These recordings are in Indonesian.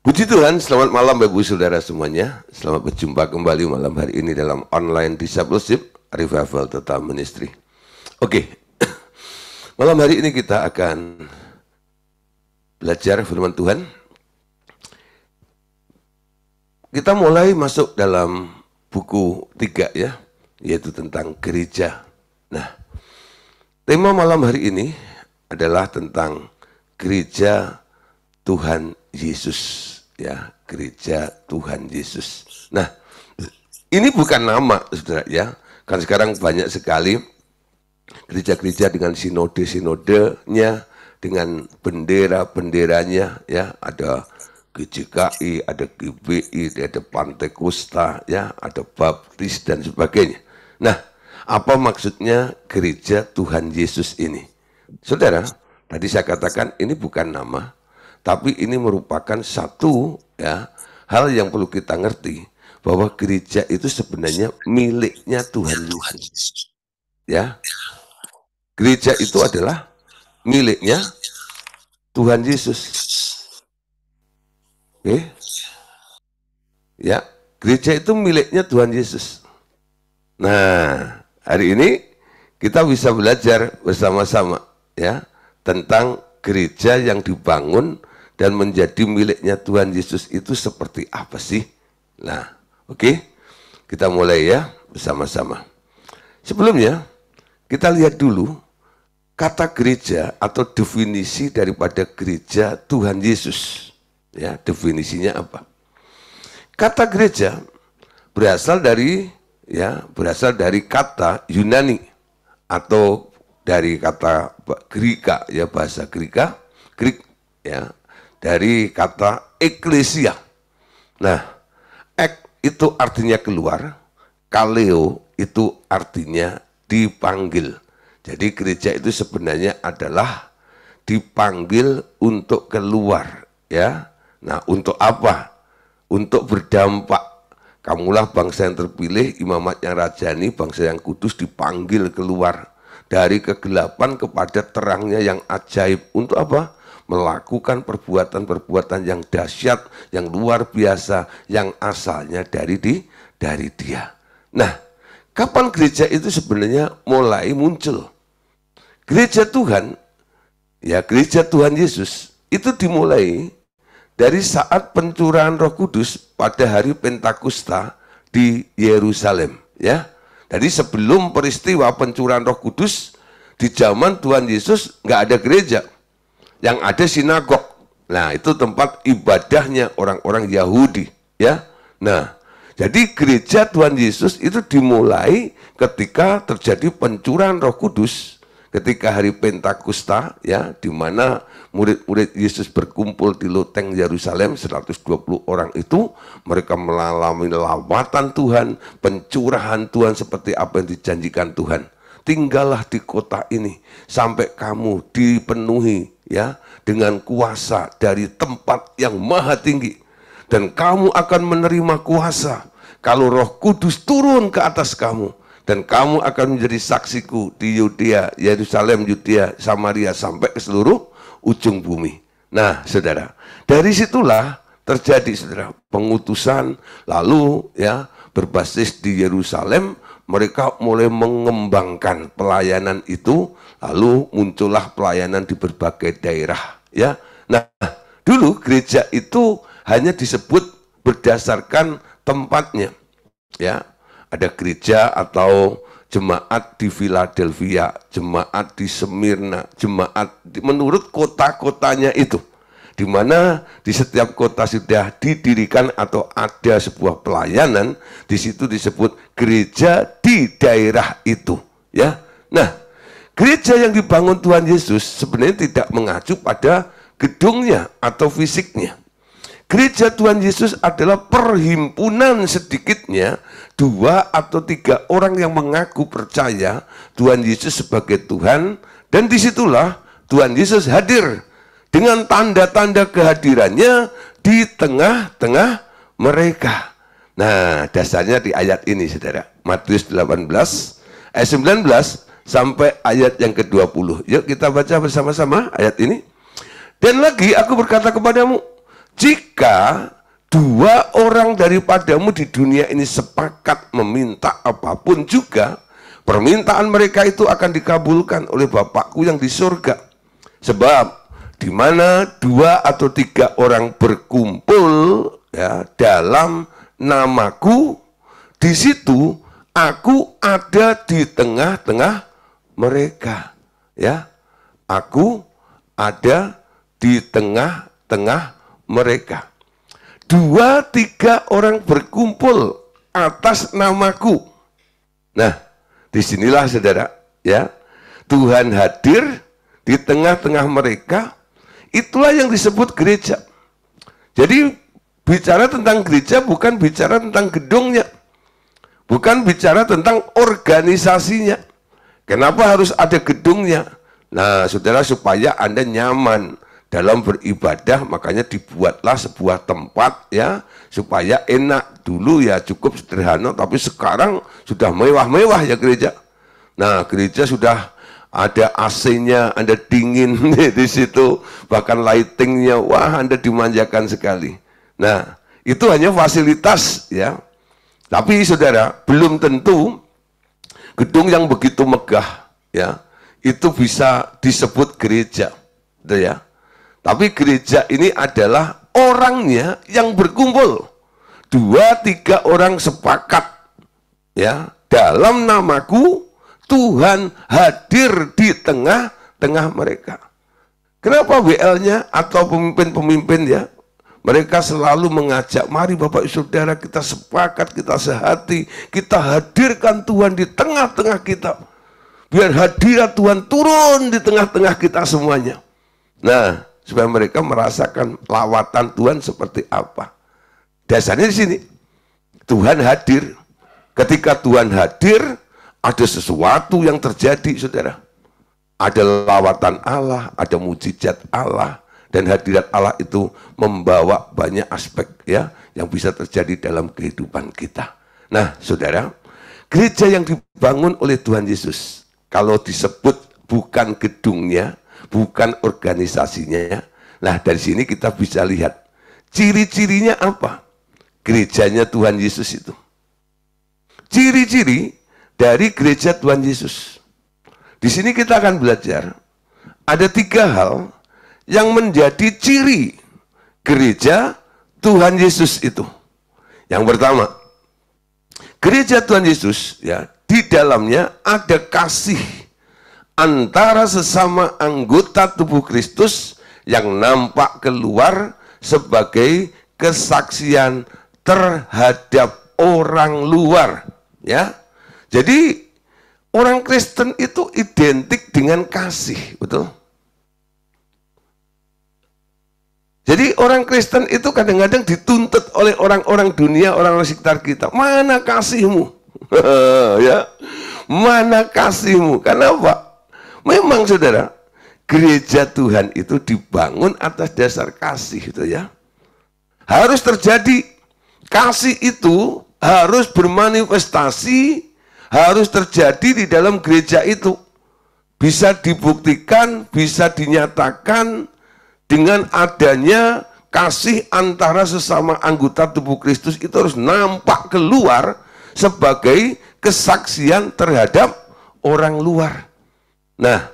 Puji Tuhan, selamat malam Bapak Ibu Saudara semuanya. Selamat berjumpa kembali malam hari ini dalam online discipleship Revival Total Ministry. Oke, malam hari ini kita akan belajar firman Tuhan. Kita mulai masuk dalam buku 3 ya, yaitu tentang gereja. Nah, tema malam hari ini adalah tentang gereja Tuhan Yesus. Ya, gereja Tuhan Yesus. Nah, ini bukan nama, saudara ya. Kan sekarang banyak sekali gereja-gereja dengan sinode-sinodenya, dengan bendera-benderanya, ya. Ada GJKI, ada GBI, ada Pantekosta, ya, ada Baptis dan sebagainya. Nah, apa maksudnya gereja Tuhan Yesus ini? Saudara, tadi saya katakan ini bukan nama. Tapi ini merupakan satu ya hal yang perlu kita ngerti, bahwa gereja itu sebenarnya miliknya Tuhan Yesus. Ya, gereja itu adalah miliknya Tuhan Yesus. Oke, ya, gereja itu miliknya Tuhan Yesus. Nah, hari ini kita bisa belajar bersama-sama ya tentang gereja yang dibangun dan menjadi miliknya Tuhan Yesus itu seperti apa sih? Nah, oke, kita mulai ya bersama-sama. Sebelumnya, kita lihat dulu kata gereja atau definisi daripada gereja Tuhan Yesus. Ya, definisinya apa? Kata gereja berasal dari kata Yunani atau dari kata Greka ya, bahasa Greek ya, dari kata eklesia. Nah, ek itu artinya keluar, kaleo itu artinya dipanggil. Jadi gereja itu sebenarnya adalah dipanggil untuk keluar, ya. Nah, untuk apa? Untuk berdampak. Kamulah bangsa yang terpilih, imamat yang rajani, bangsa yang kudus, dipanggil keluar dari kegelapan kepada terangnya yang ajaib. Untuk apa? Melakukan perbuatan-perbuatan yang dahsyat, yang luar biasa, yang asalnya dari dia. Nah, kapan gereja itu sebenarnya mulai muncul? Gereja Tuhan, ya gereja Tuhan Yesus, itu dimulai dari saat pencurahan Roh Kudus pada hari Pentakosta di Yerusalem. Ya, jadi sebelum peristiwa pencurahan Roh Kudus, di zaman Tuhan Yesus nggak ada gereja. Yang ada sinagog. Nah, itu tempat ibadahnya orang-orang Yahudi, ya. Nah, jadi gereja Tuhan Yesus itu dimulai ketika terjadi pencurahan Roh Kudus, ketika hari Pentakosta, ya, di mana murid-murid Yesus berkumpul di loteng Yerusalem, 120 orang itu, mereka mengalami lawatan Tuhan, pencurahan Tuhan seperti apa yang dijanjikan Tuhan. Tinggallah di kota ini sampai kamu dipenuhi ya dengan kuasa dari tempat yang maha tinggi, dan kamu akan menerima kuasa kalau Roh Kudus turun ke atas kamu, dan kamu akan menjadi saksiku di Yudea, Yerusalem, Yudea, Samaria sampai ke seluruh ujung bumi. Nah, saudara, dari situlah terjadi saudara pengutusan, lalu ya berbasis di Yerusalem. Mereka mulai mengembangkan pelayanan itu, lalu muncullah pelayanan di berbagai daerah. Ya, nah dulu gereja itu hanya disebut berdasarkan tempatnya. Ya, ada gereja atau jemaat di Philadelphia, jemaat di Smyrna, jemaat menurut kota-kotanya itu. Di mana di setiap kota sudah didirikan atau ada sebuah pelayanan, di situ disebut gereja di daerah itu, ya. Nah, gereja yang dibangun Tuhan Yesus sebenarnya tidak mengacu pada gedungnya atau fisiknya. Gereja Tuhan Yesus adalah perhimpunan sedikitnya 2 atau 3 orang yang mengaku percaya Tuhan Yesus sebagai Tuhan, dan disitulah Tuhan Yesus hadir dengan tanda-tanda kehadirannya di tengah-tengah mereka. Nah, dasarnya di ayat ini, saudara. Matius 18, ayat 19 sampai ayat yang ke-20. Yuk kita baca bersama-sama ayat ini. Dan lagi aku berkata kepadamu, Jika dua orang daripadamu di dunia ini sepakat meminta apapun juga, permintaan mereka itu akan dikabulkan oleh Bapakku yang di surga. Sebab di mana dua atau tiga orang berkumpul ya dalam namaku, di situ aku ada di tengah-tengah mereka. Ya, aku ada di tengah-tengah mereka. Dua tiga orang berkumpul atas namaku. Nah, disinilah saudara, ya, Tuhan hadir di tengah-tengah mereka. Itulah yang disebut gereja. Jadi bicara tentang gereja bukan bicara tentang gedungnya, bukan bicara tentang organisasinya. Kenapa harus ada gedungnya? Nah, saudara, supaya Anda nyaman dalam beribadah, makanya dibuatlah sebuah tempat ya, supaya enak. Dulu ya cukup sederhana, tapi sekarang sudah mewah-mewah ya gereja. Nah, gereja sudah ada AC-nya, Anda dingin di situ, bahkan lightingnya, wah, Anda dimanjakan sekali. Nah, itu hanya fasilitas ya. Tapi saudara, belum tentu gedung yang begitu megah ya, itu bisa disebut gereja, gitu ya. Tapi gereja ini adalah orangnya yang berkumpul. Dua, tiga orang sepakat ya, dalam namaku, Tuhan hadir di tengah-tengah mereka. Kenapa WL-nya atau pemimpin-pemimpin ya, mereka selalu mengajak, mari Bapak Ibu Saudara kita sepakat, kita sehati, kita hadirkan Tuhan di tengah-tengah kita. Biar hadirat Tuhan turun di tengah-tengah kita semuanya. Nah, supaya mereka merasakan lawatan Tuhan seperti apa. Dasarnya di sini, Tuhan hadir. Ketika Tuhan hadir, ada sesuatu yang terjadi, saudara. Ada lawatan Allah, ada mujizat Allah, dan hadirat Allah itu membawa banyak aspek ya yang bisa terjadi dalam kehidupan kita. Nah, saudara, gereja yang dibangun oleh Tuhan Yesus, kalau disebut bukan gedungnya, bukan organisasinya, nah dari sini kita bisa lihat ciri-cirinya apa gerejanya Tuhan Yesus itu. Ciri-ciri dari gereja Tuhan Yesus. Di sini kita akan belajar ada 3 hal yang menjadi ciri gereja Tuhan Yesus itu. Yang pertama, gereja Tuhan Yesus ya, di dalamnya ada kasih antara sesama anggota tubuh Kristus yang nampak keluar sebagai kesaksian terhadap orang luar, ya. Jadi orang Kristen itu identik dengan kasih, betul? Jadi orang Kristen itu kadang-kadang dituntut oleh orang-orang dunia, orang-orang sekitar kita. Mana kasihmu? Ya, mana kasihmu? Kenapa? Memang saudara, gereja Tuhan itu dibangun atas dasar kasih, itu ya. Harus terjadi kasih itu harus bermanifestasi, harus terjadi di dalam gereja itu. Bisa dibuktikan, bisa dinyatakan dengan adanya kasih antara sesama anggota tubuh Kristus itu harus nampak keluar sebagai kesaksian terhadap orang luar. Nah,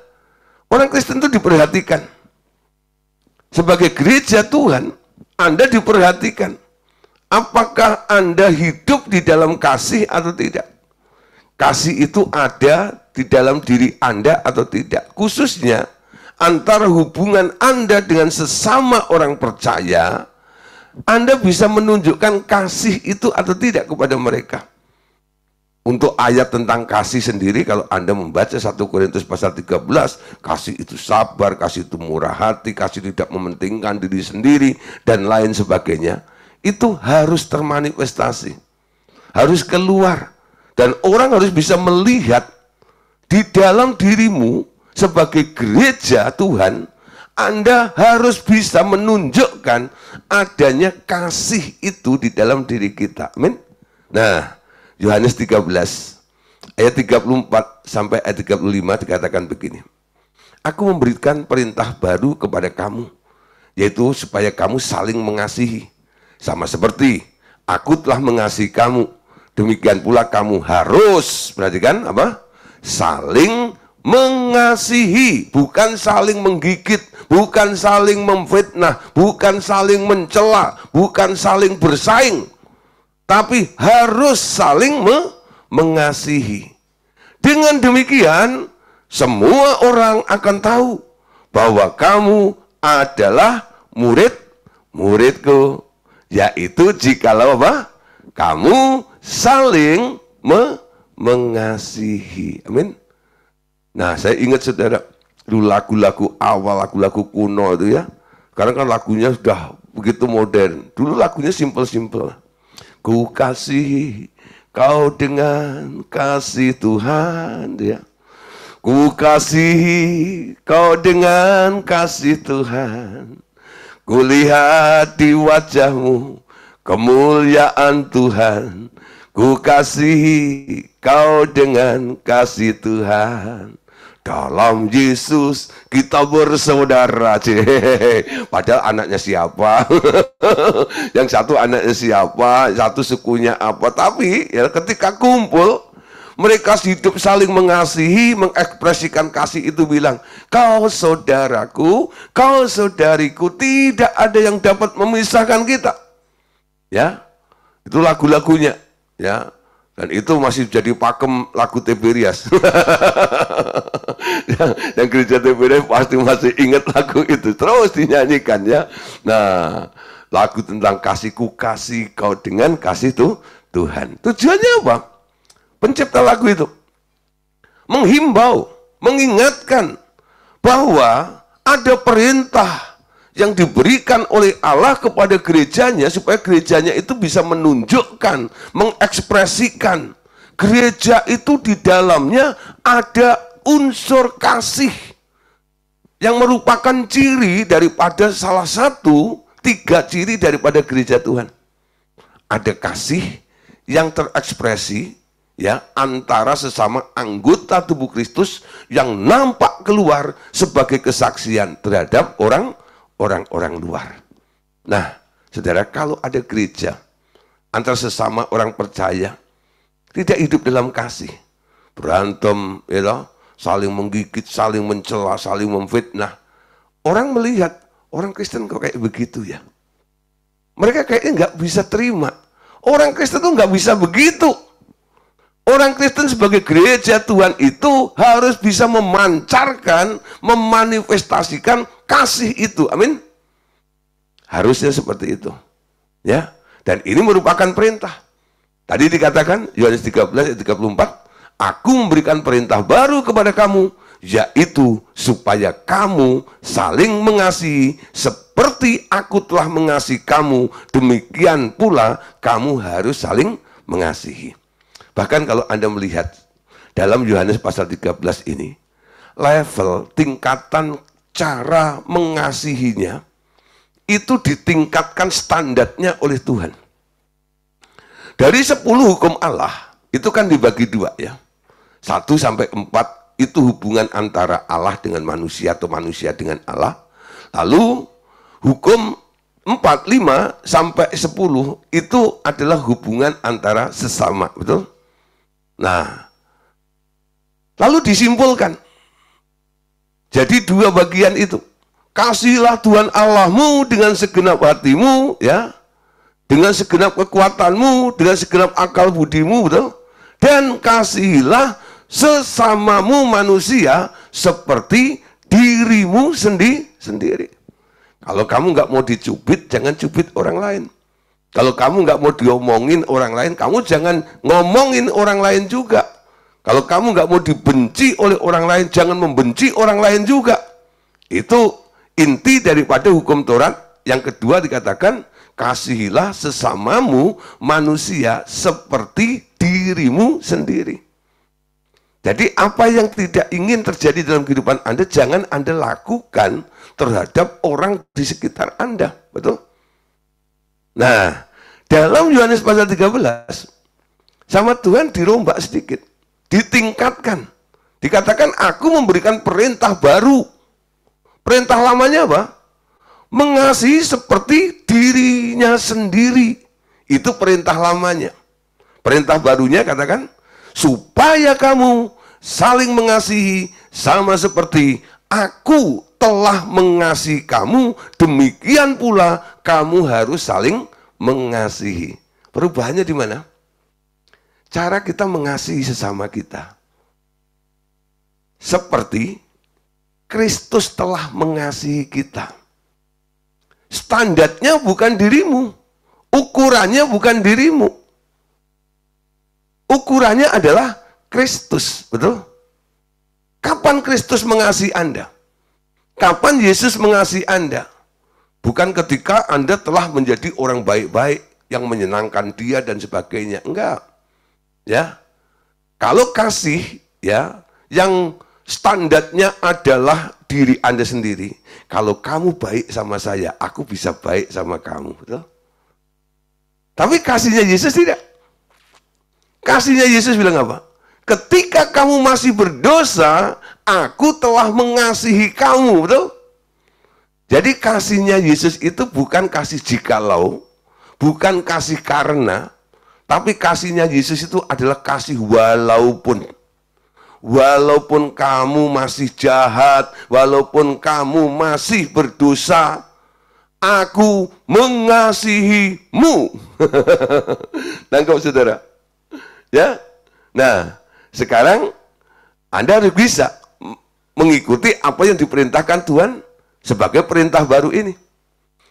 orang Kristen itu diperhatikan. Sebagai gereja Tuhan, Anda diperhatikan. Apakah Anda hidup di dalam kasih atau tidak? Kasih itu ada di dalam diri Anda atau tidak? Khususnya antara hubungan Anda dengan sesama orang percaya, Anda bisa menunjukkan kasih itu atau tidak kepada mereka. Untuk ayat tentang kasih sendiri, kalau Anda membaca 1 Korintus pasal 13, kasih itu sabar, kasih itu murah hati, kasih tidak mementingkan diri sendiri, dan lain sebagainya. Itu harus termanifestasi, harus keluar. Dan orang harus bisa melihat di dalam dirimu sebagai gereja Tuhan, Anda harus bisa menunjukkan adanya kasih itu di dalam diri kita. Amin. Nah, Yohanes 13 ayat 34 sampai ayat 35 dikatakan begini. Aku memberikan perintah baru kepada kamu, yaitu supaya kamu saling mengasihi. Sama seperti aku telah mengasihi kamu, demikian pula kamu harus, perhatikan apa? Saling mengasihi, bukan saling menggigit, bukan saling memfitnah, bukan saling mencela, bukan saling bersaing, tapi harus saling mengasihi. Dengan demikian, semua orang akan tahu bahwa kamu adalah muridku, yaitu jikalau apa? Kamu saling mengasihi. Amin. Nah, saya ingat saudara, dulu lagu-lagu awal, lagu-lagu kuno itu ya. Sekarang kan lagunya sudah begitu modern. Dulu lagunya simpel-simpel. Ku kasih kau dengan kasih Tuhan, ya. Ku kasih kau dengan kasih Tuhan. Ku lihat di wajahmu kemuliaan Tuhan. Ku kasih kau dengan kasih Tuhan. Dalam Yesus kita bersaudara. Padahal anaknya siapa? Yang satu anaknya siapa? Satu sukunya apa? Tapi ya, ketika kumpul, mereka hidup saling mengasihi, mengekspresikan kasih itu bilang, kau saudaraku, kau saudariku, tidak ada yang dapat memisahkan kita. Ya, itu lagu-lagunya. Ya. Dan itu masih jadi pakem lagu Tiberias. Yang gereja Tiberias pasti masih ingat lagu itu. Terus dinyanyikan ya. Nah, lagu tentang kasihku kasih kau dengan kasih Tuhan. Tujuannya apa? Pencipta lagu itu menghimbau, mengingatkan bahwa ada perintah yang diberikan oleh Allah kepada gerejanya supaya gerejanya itu bisa menunjukkan, mengekspresikan. Gereja itu di dalamnya ada unsur kasih yang merupakan ciri daripada salah satu 3 ciri daripada gereja Tuhan. Ada kasih yang terekspresi ya antara sesama anggota tubuh Kristus yang nampak keluar sebagai kesaksian terhadap orang-orang luar. Nah, saudara, kalau ada gereja antara sesama orang percaya tidak hidup dalam kasih, berantem, ya, saling menggigit, saling mencela, saling memfitnah, orang melihat orang Kristen kok kayak begitu ya. Mereka kayaknya nggak bisa terima. Orang Kristen tuh nggak bisa begitu. Orang Kristen sebagai gereja Tuhan itu harus bisa memancarkan, memanifestasikan kasih itu. Amin. Harusnya seperti itu. Ya. Dan ini merupakan perintah. Tadi dikatakan Yohanes 13 ayat 34, aku memberikan perintah baru kepada kamu, yaitu supaya kamu saling mengasihi seperti aku telah mengasihi kamu, demikian pula kamu harus saling mengasihi. Bahkan kalau Anda melihat dalam Yohanes pasal 13 ini, level tingkatan cara mengasihinya itu ditingkatkan standarnya oleh Tuhan. Dari 10 hukum Allah itu kan dibagi 2 ya. 1 sampai 4 itu hubungan antara Allah dengan manusia atau manusia dengan Allah. Lalu hukum 4, 5 sampai 10 itu adalah hubungan antara sesama, betul? Nah, lalu disimpulkan. Jadi 2 bagian itu. Kasihilah Tuhan Allahmu dengan segenap hatimu, ya, dengan segenap kekuatanmu, dengan segenap akal budimu, betul? Dan kasihilah sesamamu manusia seperti dirimu sendiri. Kalau kamu nggak mau dicubit, jangan cubit orang lain. Kalau kamu nggak mau diomongin orang lain, kamu jangan ngomongin orang lain juga. Kalau kamu nggak mau dibenci oleh orang lain, jangan membenci orang lain juga. Itu inti daripada hukum Taurat. Yang kedua dikatakan, kasihilah sesamamu manusia seperti dirimu sendiri. Jadi apa yang tidak ingin terjadi dalam kehidupan Anda, jangan Anda lakukan terhadap orang di sekitar Anda. Betul? Nah, dalam Yohanes pasal 13, sama Tuhan dirombak sedikit. Ditingkatkan. Dikatakan, aku memberikan perintah baru. Perintah lamanya apa? Mengasihi seperti dirinya sendiri. Itu perintah lamanya. Perintah barunya katakan, supaya kamu saling mengasihi sama seperti aku telah mengasihi kamu, demikian pula kamu harus saling mengasihi. Perubahannya di mana? Cara kita mengasihi sesama kita. Seperti Kristus telah mengasihi kita. Standarnya bukan dirimu. Ukurannya bukan dirimu. Ukurannya adalah Kristus, betul? Kapan Kristus mengasihi Anda? Kapan Yesus mengasihi Anda? Bukan ketika Anda telah menjadi orang baik-baik yang menyenangkan Dia dan sebagainya. Enggak. Ya. Kalau kasih ya, yang standarnya adalah diri Anda sendiri. Kalau kamu baik sama saya, aku bisa baik sama kamu, betul? Tapi kasihnya Yesus tidak. Kasihnya Yesus bilang apa? Ketika kamu masih berdosa, aku telah mengasihi kamu, betul? Jadi kasihnya Yesus itu bukan kasih jikalau, bukan kasih karena, tapi kasihnya Yesus itu adalah kasih walaupun. Walaupun kamu masih jahat, walaupun kamu masih berdosa, aku mengasihimu. Tangkap saudara. Ya. Nah, sekarang Anda harus bisa mengikuti apa yang diperintahkan Tuhan sebagai perintah baru ini.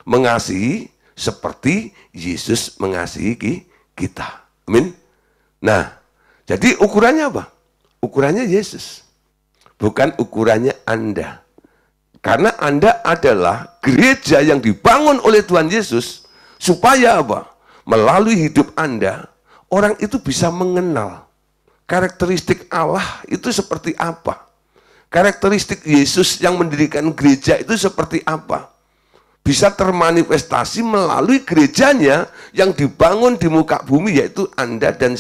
Mengasihi seperti Yesus mengasihi kita. Amin. Nah, jadi ukurannya apa? Ukurannya Yesus. Bukan ukurannya Anda. Karena Anda adalah gereja yang dibangun oleh Tuhan Yesus, supaya apa? Melalui hidup Anda, orang itu bisa mengenal karakteristik Allah itu seperti apa. Karakteristik Yesus yang mendirikan gereja itu seperti apa. Bisa termanifestasi melalui gerejanya yang dibangun di muka bumi, yaitu Anda dan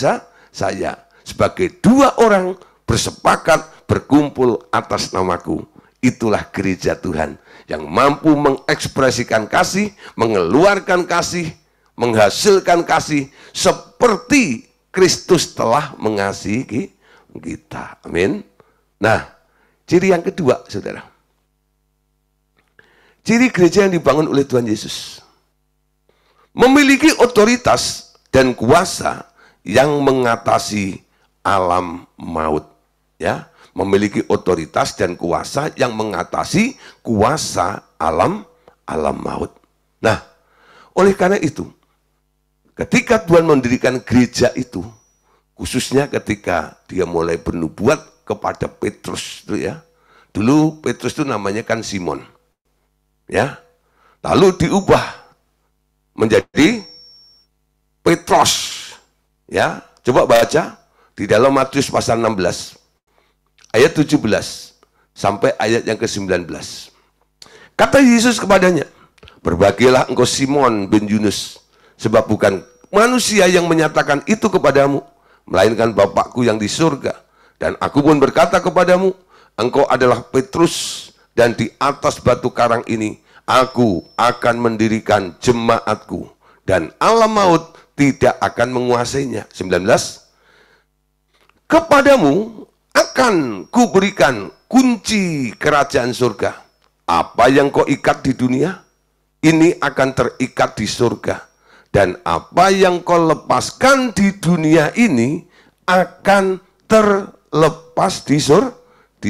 saya. Sebagai dua orang bersepakat berkumpul atas namaku. Itulah gereja Tuhan yang mampu mengekspresikan kasih, mengeluarkan kasih, menghasilkan kasih seperti Kristus telah mengasihi kita. Amin. Nah, ciri yang kedua, saudara. Ciri gereja yang dibangun oleh Tuhan Yesus. Memiliki otoritas dan kuasa yang mengatasi alam maut. Ya. Memiliki otoritas dan kuasa yang mengatasi kuasa alam maut. Nah, oleh karena itu, ketika Tuhan mendirikan gereja itu, khususnya ketika dia mulai bernubuat kepada Petrus itu ya. Dulu Petrus itu namanya kan Simon. Ya. Lalu diubah menjadi Petros. Ya, coba baca di dalam Matius pasal 16. Ayat 17 sampai ayat yang ke-19. Kata Yesus kepadanya, berbahagialah engkau Simon bin Yunus, sebab bukan manusia yang menyatakan itu kepadamu, melainkan Bapakku yang di surga. Dan aku pun berkata kepadamu, engkau adalah Petrus, dan di atas batu karang ini, aku akan mendirikan jemaatku, dan alam maut tidak akan menguasainya. 19. Kepadamu akan kuberikan kunci kerajaan surga. Apa yang kau ikat di dunia, ini akan terikat di surga. Dan apa yang kau lepaskan di dunia ini, akan terlepas di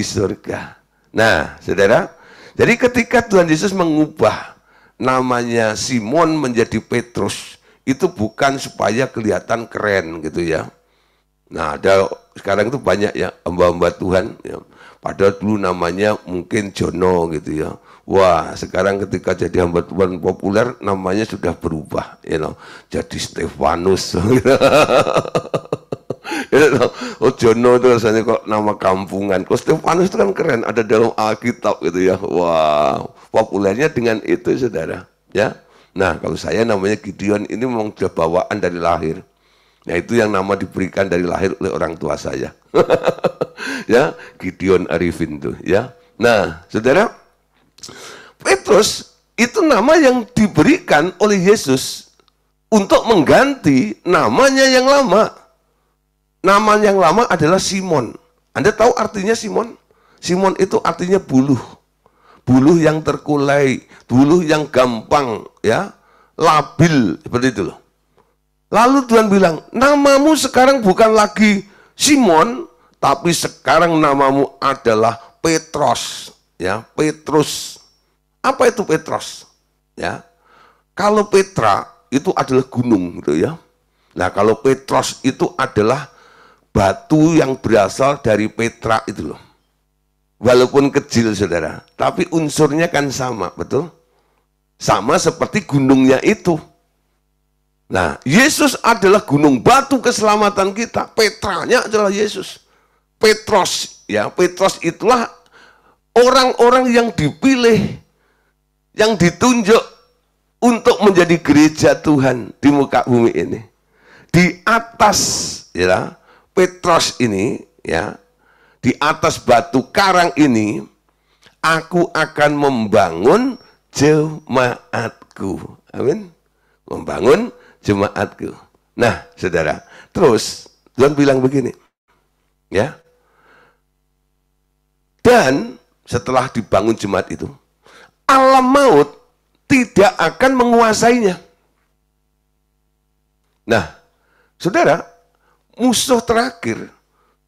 surga. Nah, saudara, jadi ketika Tuhan Yesus mengubah namanya Simon menjadi Petrus, itu bukan supaya kelihatan keren gitu ya. Nah, ada sekarang itu banyak ya hamba-hamba Tuhan ya. Padahal dulu namanya mungkin Jono gitu ya. Wah, sekarang ketika jadi hamba Tuhan populer namanya sudah berubah, jadi Stefanus. Oh, Jono itu rasanya kok nama kampungan. Kok Stefanus itu kan keren, ada dalam Alkitab gitu ya. Wah, populernya dengan itu, saudara. Ya. Nah, kalau saya namanya Gideon, ini memang sudah bawaan dari lahir. Nah, itu yang nama diberikan dari lahir oleh orang tua saya. Ya, Gideon Arifin tuh, ya. Nah, saudara, Petrus itu nama yang diberikan oleh Yesus untuk mengganti namanya yang lama. Nama yang lama adalah Simon. Anda tahu artinya Simon? Simon itu artinya buluh. Buluh yang terkulai, buluh yang gampang, ya, labil, seperti itu loh. Lalu Tuhan bilang, namamu sekarang bukan lagi Simon, tapi sekarang namamu adalah Petros, ya, Petrus. Apa itu Petros? Ya, kalau Petra itu adalah gunung, gitu ya. Nah, kalau Petros itu adalah batu yang berasal dari Petra itu loh. Walaupun kecil saudara, tapi unsurnya kan sama, betul? Sama seperti gunungnya itu. Nah, Yesus adalah gunung batu keselamatan kita. Petranya adalah Yesus. Petros, ya, Petros itulah orang-orang yang dipilih, yang ditunjuk untuk menjadi gereja Tuhan di muka bumi ini. Di atas, ya, Petros ini, ya, di atas batu karang ini, aku akan membangun jemaatku. Amin. Membangun jemaatku. Nah, saudara, terus Tuhan bilang begini, ya. Dan setelah dibangun jemaat itu, alam maut tidak akan menguasainya. Nah, saudara, musuh terakhir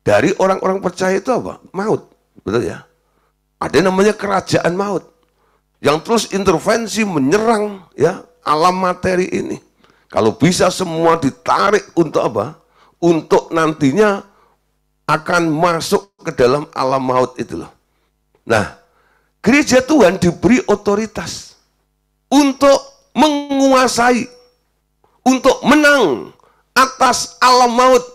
dari orang-orang percaya itu apa? Maut, betul ya? Ada namanya kerajaan maut yang terus intervensi menyerang, ya, alam materi ini. Kalau bisa semua ditarik untuk apa? Untuk nantinya akan masuk ke dalam alam maut itu loh. Nah, gereja Tuhan diberi otoritas untuk menguasai, untuk menang atas alam maut.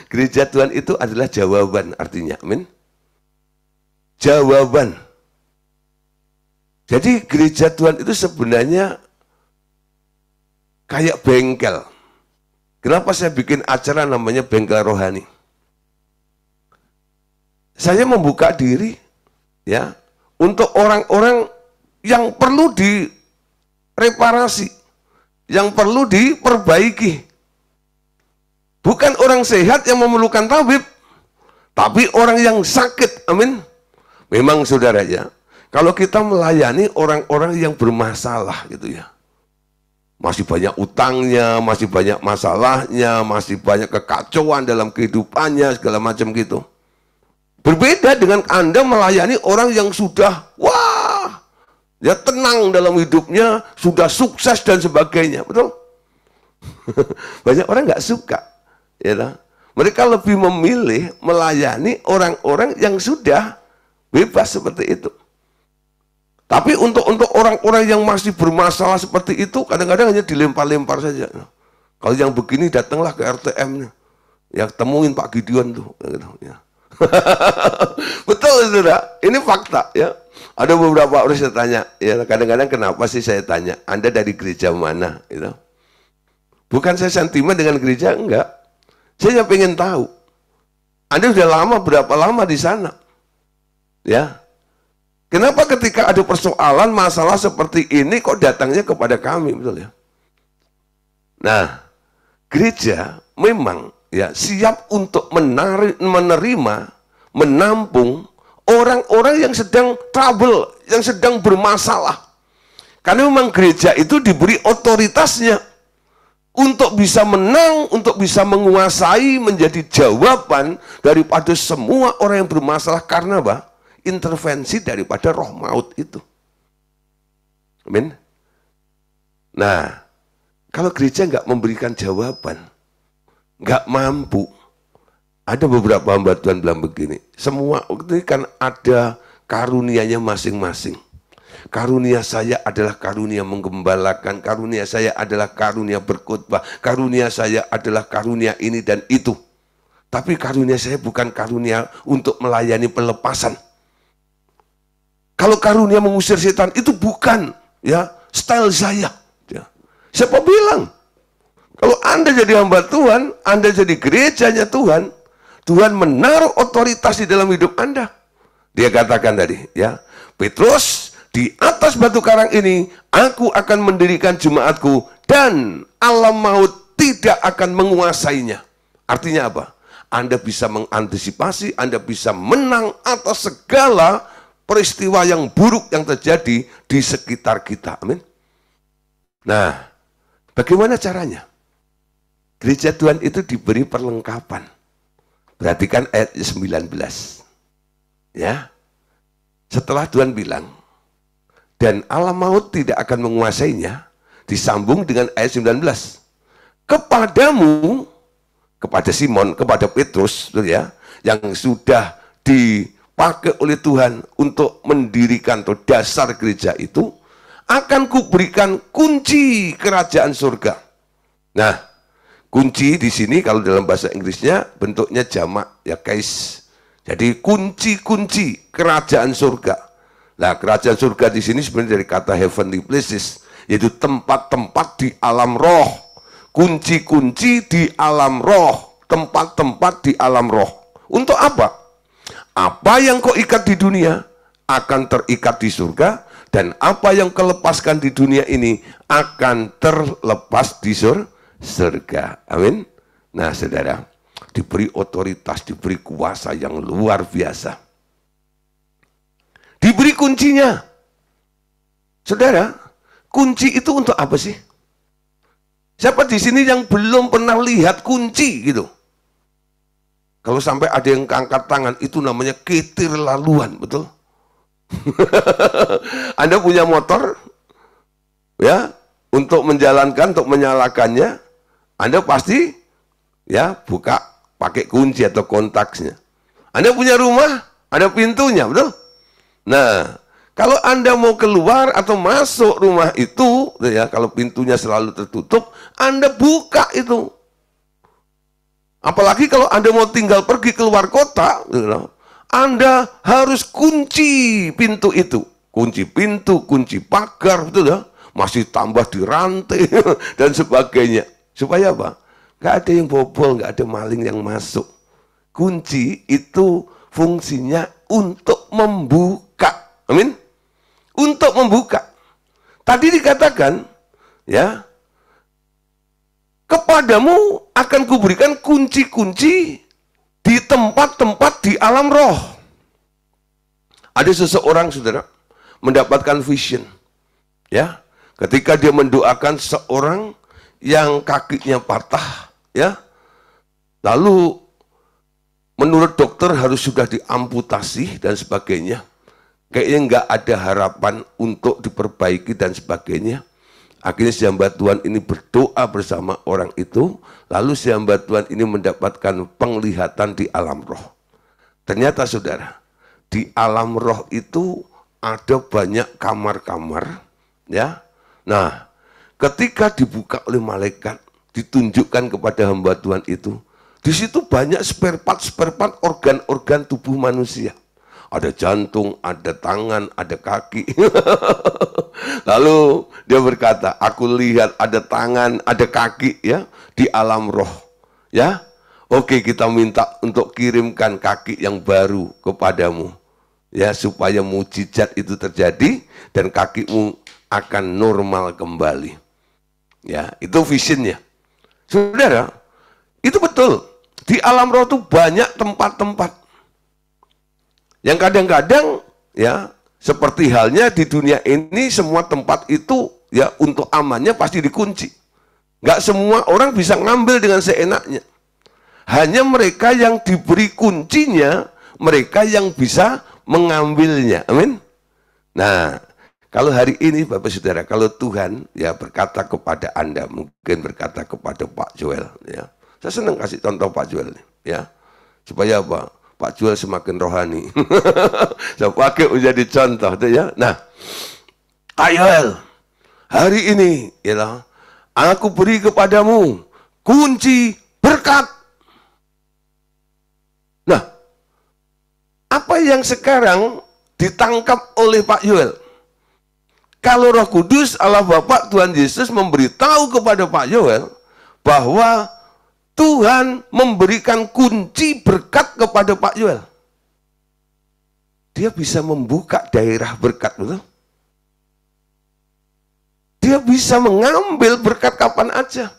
Gereja Tuhan itu adalah jawaban artinya, amin. Jawaban. Jadi gereja Tuhan itu sebenarnya kayak bengkel. Kenapa saya bikin acara namanya bengkel rohani? Saya membuka diri, ya, untuk orang-orang yang perlu direparasi, yang perlu diperbaiki. Bukan orang sehat yang memerlukan tabib, tapi orang yang sakit, amin. Memang saudara ya, kalau kita melayani orang-orang yang bermasalah gitu ya, masih banyak utangnya, masih banyak masalahnya, masih banyak kekacauan dalam kehidupannya, segala macam gitu. Berbeda dengan Anda melayani orang yang sudah, wah, ya tenang dalam hidupnya, sudah sukses dan sebagainya, betul? Banyak orang nggak suka. Ya, mereka lebih memilih melayani orang-orang yang sudah bebas seperti itu. Tapi untuk orang-orang yang masih bermasalah seperti itu, kadang-kadang hanya dilempar-lempar saja. Kalau yang begini datanglah ke RTM, ya temuin Pak Gideon tuh. Ya. Betul saudara, ini fakta ya. Ada beberapa orang saya tanya, ya kadang-kadang kenapa sih saya tanya, Anda dari gereja mana? Gitu. Bukan saya sentimen dengan gereja, enggak. Saya pengen tahu, Anda sudah lama, berapa lama di sana? Ya, kenapa ketika ada persoalan, masalah seperti ini, kok datangnya kepada kami, betul ya? Nah, gereja memang ya siap untuk menerima, menampung orang-orang yang sedang trouble, yang sedang bermasalah. Karena memang gereja itu diberi otoritasnya untuk bisa menang, untuk bisa menguasai, menjadi jawaban daripada semua orang yang bermasalah. Karena apa? Intervensi daripada roh maut itu. Amin. Nah, kalau gereja nggak memberikan jawaban, nggak mampu. Ada beberapa hamba Tuhan bilang begini, semua itu kan ada karunia-nya masing-masing. Karunia saya adalah karunia menggembalakan, karunia saya adalah karunia berkhotbah, karunia saya adalah karunia ini dan itu. Tapi karunia saya bukan karunia untuk melayani pelepasan. Kalau karunia mengusir setan itu bukan ya style saya. Ya. Siapa bilang? Kalau Anda jadi hamba Tuhan, Anda jadi gerejanya Tuhan, Tuhan menaruh otoritas di dalam hidup Anda. Dia katakan tadi, ya, Petrus, Di atas batu karang ini aku akan mendirikan jemaatku dan alam maut tidak akan menguasainya. Artinya apa? Anda bisa mengantisipasi, Anda bisa menang atas segala peristiwa yang buruk yang terjadi di sekitar kita. Amin. Nah, bagaimana caranya? Gereja Tuhan itu diberi perlengkapan. Perhatikan ayat 19. Ya. Setelah Tuhan bilang, dan alam maut tidak akan menguasainya, disambung dengan ayat 19. Kepadamu, kepada Simon, kepada Petrus, ya, yang sudah dipakai oleh Tuhan untuk mendirikan atau dasar gereja itu, akan kuberikan kunci kerajaan surga. Nah, kunci di sini kalau dalam bahasa Inggrisnya bentuknya jamak, ya guys. Jadi kunci-kunci kerajaan surga. Nah, kerajaan surga di sini sebenarnya dari kata heavenly places, yaitu tempat-tempat di alam roh. Kunci-kunci di alam roh, tempat-tempat di alam roh. Untuk apa? Apa yang kau ikat di dunia akan terikat di surga, dan apa yang kau lepaskan di dunia ini akan terlepas di surga. Amin. Nah, saudara, diberi otoritas, diberi kuasa yang luar biasa. Diberi kuncinya. Saudara, kunci itu untuk apa sih? Siapa di sini yang belum pernah lihat kunci gitu? Kalau sampai ada yang angkat tangan, itu namanya ketir laluan, betul? Anda punya motor, ya, untuk menjalankan, untuk menyalakannya, Anda pasti, ya, buka pakai kunci atau kontaknya. Anda punya rumah, ada pintunya, betul? Nah, kalau Anda mau keluar atau masuk rumah itu, ya, kalau pintunya selalu tertutup, Anda buka itu. Apalagi kalau Anda mau tinggal pergi keluar kota, Anda harus kunci pintu itu. Kunci pintu, kunci pagar, betul ya? Masih tambah di rantai dan sebagainya. Supaya apa? Nggak ada yang bobol, nggak ada maling yang masuk. Kunci itu fungsinya untuk membuka. Amin. Untuk membuka. Tadi dikatakan, ya, kepadamu akan kuberikan kunci-kunci di tempat-tempat di alam roh. Ada seseorang, saudara, mendapatkan vision, ya, ketika dia mendoakan seorang yang kakinya patah, ya, lalu menurut dokter harus sudah diamputasi dan sebagainya. Kayaknya nggak ada harapan untuk diperbaiki dan sebagainya. Akhirnya si hamba Tuhan ini berdoa bersama orang itu, lalu si hamba Tuhan ini mendapatkan penglihatan di alam roh. Ternyata saudara, di alam roh itu ada banyak kamar-kamar, ya. Nah, ketika dibuka oleh malaikat, ditunjukkan kepada hamba Tuhan itu, di situ banyak spare part organ-organ tubuh manusia. Ada jantung, ada tangan, ada kaki. Lalu dia berkata, aku lihat ada tangan, ada kaki, ya, di alam roh, ya. Oke, kita minta untuk kirimkan kaki yang baru kepadamu, ya, supaya mujizat itu terjadi dan kakimu akan normal kembali. Ya, itu visionnya. Saudara, itu betul. Di alam roh itu banyak tempat-tempat yang kadang-kadang, ya, seperti halnya di dunia ini, semua tempat itu, ya, untuk amannya pasti dikunci. Nggak semua orang bisa ngambil dengan seenaknya. Hanya mereka yang diberi kuncinya, mereka yang bisa mengambilnya. Amin. Nah, kalau hari ini Bapak Saudara, kalau Tuhan, ya, berkata kepada Anda, mungkin berkata kepada Pak Joel, ya. Saya senang kasih contoh Pak Joel, ya. Supaya apa? Pak Joel semakin rohani. Saya pakai menjadi contoh, ya. Nah, Pak Joel, hari ini, ya, aku beri kepadamu kunci berkat. Nah, apa yang sekarang ditangkap oleh Pak Joel? Kalau Roh Kudus Allah Bapa Tuhan Yesus memberitahu kepada Pak Joel bahwa Tuhan memberikan kunci berkat kepada Pak Joel, dia bisa membuka daerah berkat, betul? dia bisa mengambil berkat kapan aja.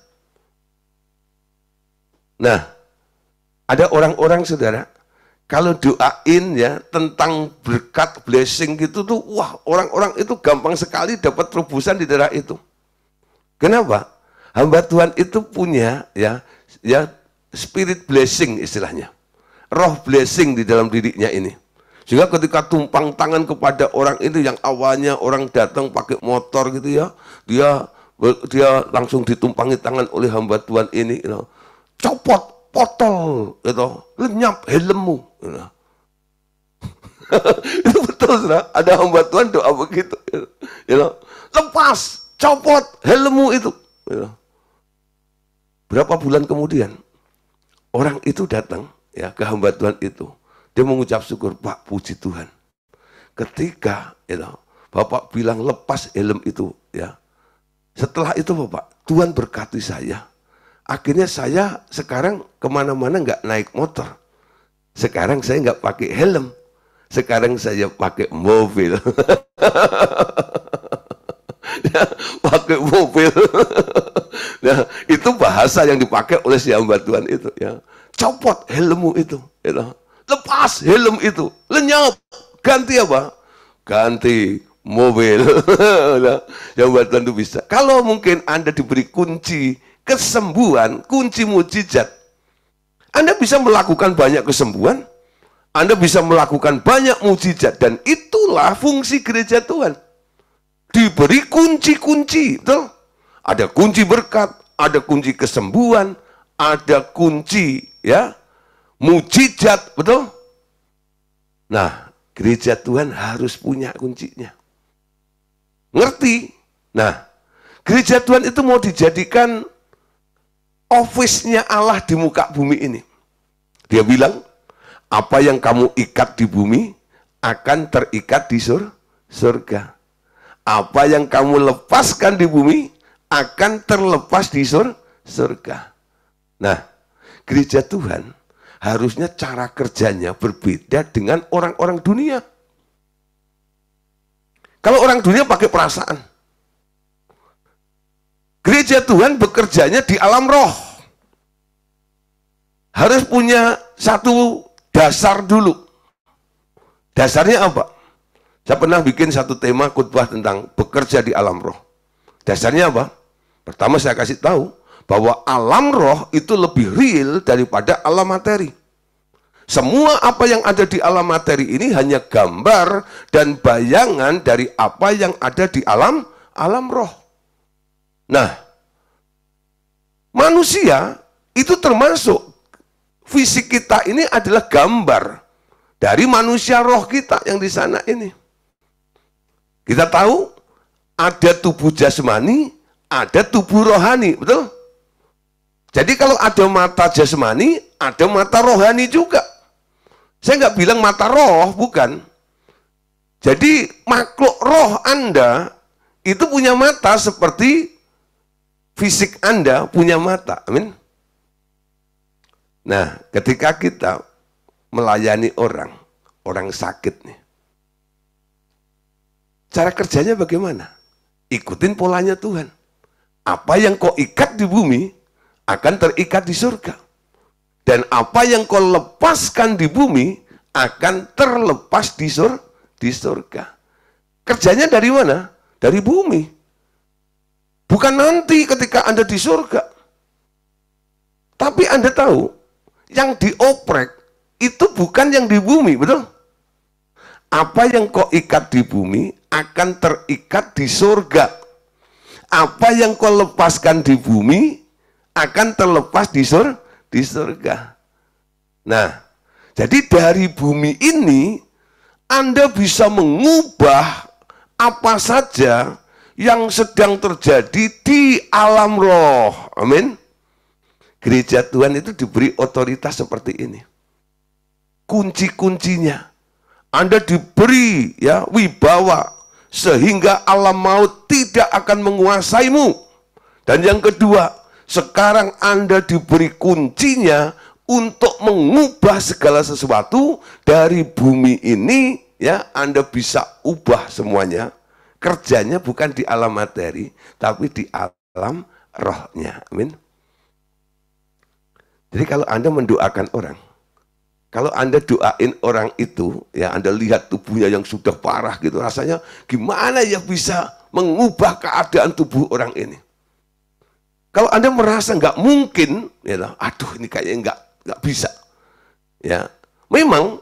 Nah, ada orang-orang saudara, kalau doain ya tentang berkat blessing gitu tuh, wah orang-orang itu gampang sekali dapat terobosan di daerah itu. Kenapa? Hamba Tuhan itu punya ya spirit blessing istilahnya. Roh blessing di dalam dirinya ini. Sehingga ketika tumpang tangan kepada orang itu yang awalnya orang datang pakai motor gitu ya, dia langsung ditumpangi tangan oleh hamba Tuhan ini, copot potol, lenyap helmmu. Itu betul, saudara. Ada hamba Tuhan doa begitu, lepas, copot helmmu itu. Berapa bulan kemudian orang itu datang ya ke hamba Tuhan itu. Dia mengucap syukur, Pak, puji Tuhan. Ketika Bapak bilang lepas helm itu ya. Setelah itu Bapak, Tuhan berkati saya. Akhirnya saya sekarang kemana-mana nggak naik motor. Sekarang saya nggak pakai helm. Sekarang saya pakai mobil. Ya, pakai mobil. Nah, itu bahasa yang dipakai oleh si hamba Tuhan itu ya. Copot helmmu itu, lepas helm itu, lenyap, ganti apa? Ganti mobil. Nah, hamba Tuhan itu bisa. Kalau mungkin Anda diberi kunci kesembuhan, kunci mujizat, Anda bisa melakukan banyak kesembuhan, Anda bisa melakukan banyak mujizat, dan itulah fungsi gereja Tuhan. Diberi kunci-kunci, betul? Ada kunci berkat, ada kunci kesembuhan, ada kunci ya mujizat, betul? Nah, gereja Tuhan harus punya kuncinya. Ngerti? Nah, gereja Tuhan itu mau dijadikan office-nya Allah di muka bumi ini. Dia bilang, apa yang kamu ikat di bumi akan terikat di surga. Apa yang kamu lepaskan di bumi akan terlepas di surga. Nah, gereja Tuhan harusnya cara kerjanya berbeda dengan orang-orang dunia. Kalau orang dunia pakai perasaan. Gereja Tuhan bekerjanya di alam roh. Harus punya satu dasar dulu. Dasarnya apa? Saya pernah bikin satu tema khotbah tentang bekerja di alam roh. Dasarnya apa? Pertama saya kasih tahu bahwa alam roh itu lebih real daripada alam materi. Semua apa yang ada di alam materi ini hanya gambar dan bayangan dari apa yang ada di alam roh. Nah, manusia itu termasuk fisik kita ini adalah gambar dari manusia roh kita yang di sana ini. Kita tahu ada tubuh jasmani, ada tubuh rohani, betul? Jadi kalau ada mata jasmani, ada mata rohani juga. Saya nggak bilang mata roh, bukan. Jadi makhluk roh Anda itu punya mata seperti fisik Anda punya mata. Amin. Nah, ketika kita melayani orang sakit nih, cara kerjanya bagaimana? Ikutin polanya Tuhan. Apa yang kau ikat di bumi akan terikat di surga. Dan apa yang kau lepaskan di bumi akan terlepas di surga. Kerjanya dari mana? Dari bumi. Bukan nanti ketika Anda di surga. Tapi Anda tahu, yang dioprek itu bukan yang di bumi, betul? Apa yang kau ikat di bumi akan terikat di surga. Apa yang kau lepaskan di bumi akan terlepas di surga. Nah, jadi dari bumi ini Anda bisa mengubah apa saja yang sedang terjadi di alam roh. Amin. Gereja Tuhan itu diberi otoritas seperti ini. Kunci-kuncinya. Anda diberi ya wibawa sehingga alam maut tidak akan menguasaimu. Dan yang kedua, sekarang Anda diberi kuncinya untuk mengubah segala sesuatu dari bumi ini ya, Anda bisa ubah semuanya kerjanya bukan di alam materi, tapi di alam rohnya. Amin. Jadi kalau Anda mendoakan orang, kalau Anda doain orang itu, ya Anda lihat tubuhnya yang sudah parah gitu, rasanya gimana ya bisa mengubah keadaan tubuh orang ini. Kalau Anda merasa nggak mungkin, ya, aduh ini kayaknya nggak bisa. Ya, memang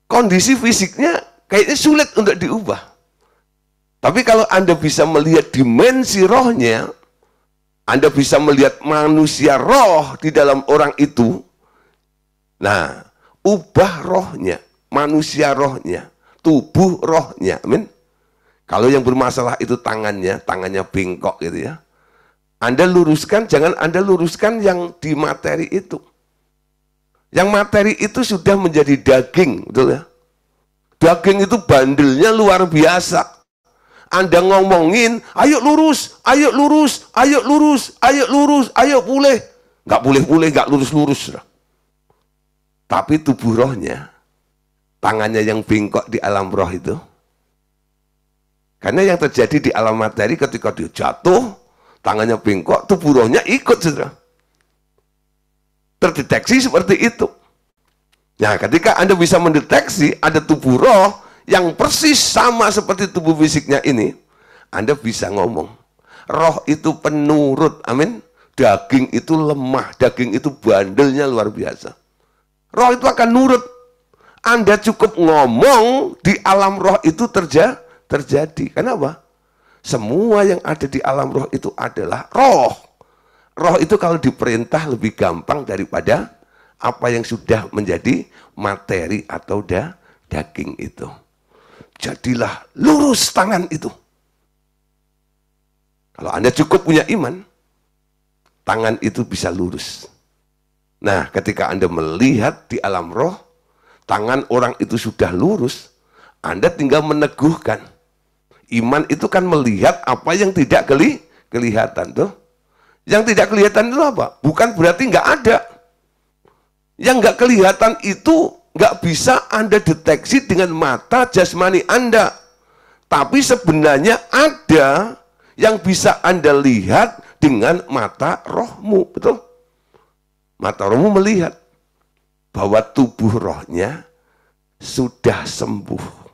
kondisi fisiknya kayaknya sulit untuk diubah. Tapi kalau Anda bisa melihat dimensi rohnya, Anda bisa melihat manusia roh di dalam orang itu. Nah, ubah rohnya, manusia rohnya, tubuh rohnya. Amin. Kalau yang bermasalah itu tangannya bengkok gitu ya. Anda luruskan, jangan Anda luruskan yang di materi itu. Yang materi itu sudah menjadi daging, betul ya? Daging itu bandelnya luar biasa. Anda ngomongin, ayo lurus, ayo lurus, ayo lurus, ayo lurus, ayo pulih. Nggak pulih-pulih, nggak lurus-lurus. Tapi tubuh rohnya, tangannya yang bengkok di alam roh itu. Karena yang terjadi di alam materi ketika dia jatuh, tangannya bengkok, tubuh rohnya ikut, saudara. Terdeteksi seperti itu. Nah, ketika Anda bisa mendeteksi ada tubuh roh yang persis sama seperti tubuh fisiknya ini, Anda bisa ngomong. Roh itu penurut, amin. Daging itu lemah, daging itu bandelnya luar biasa. Roh itu akan nurut. Anda cukup ngomong, di alam roh itu terjadi. Kenapa? Semua yang ada di alam roh itu adalah roh. Roh itu kalau diperintah lebih gampang daripada apa yang sudah menjadi materi atau daging itu. Jadilah lurus tangan itu. Kalau Anda cukup punya iman, tangan itu bisa lurus. Nah, ketika Anda melihat di alam roh, tangan orang itu sudah lurus, Anda tinggal meneguhkan. Iman itu kan melihat apa yang tidak kelihatan tuh. Yang tidak kelihatan itu apa? Bukan berarti nggak ada. Yang nggak kelihatan itu nggak bisa Anda deteksi dengan mata jasmani Anda. Tapi sebenarnya ada yang bisa Anda lihat dengan mata rohmu, betul? Mata rohmu melihat bahwa tubuh rohnya sudah sembuh.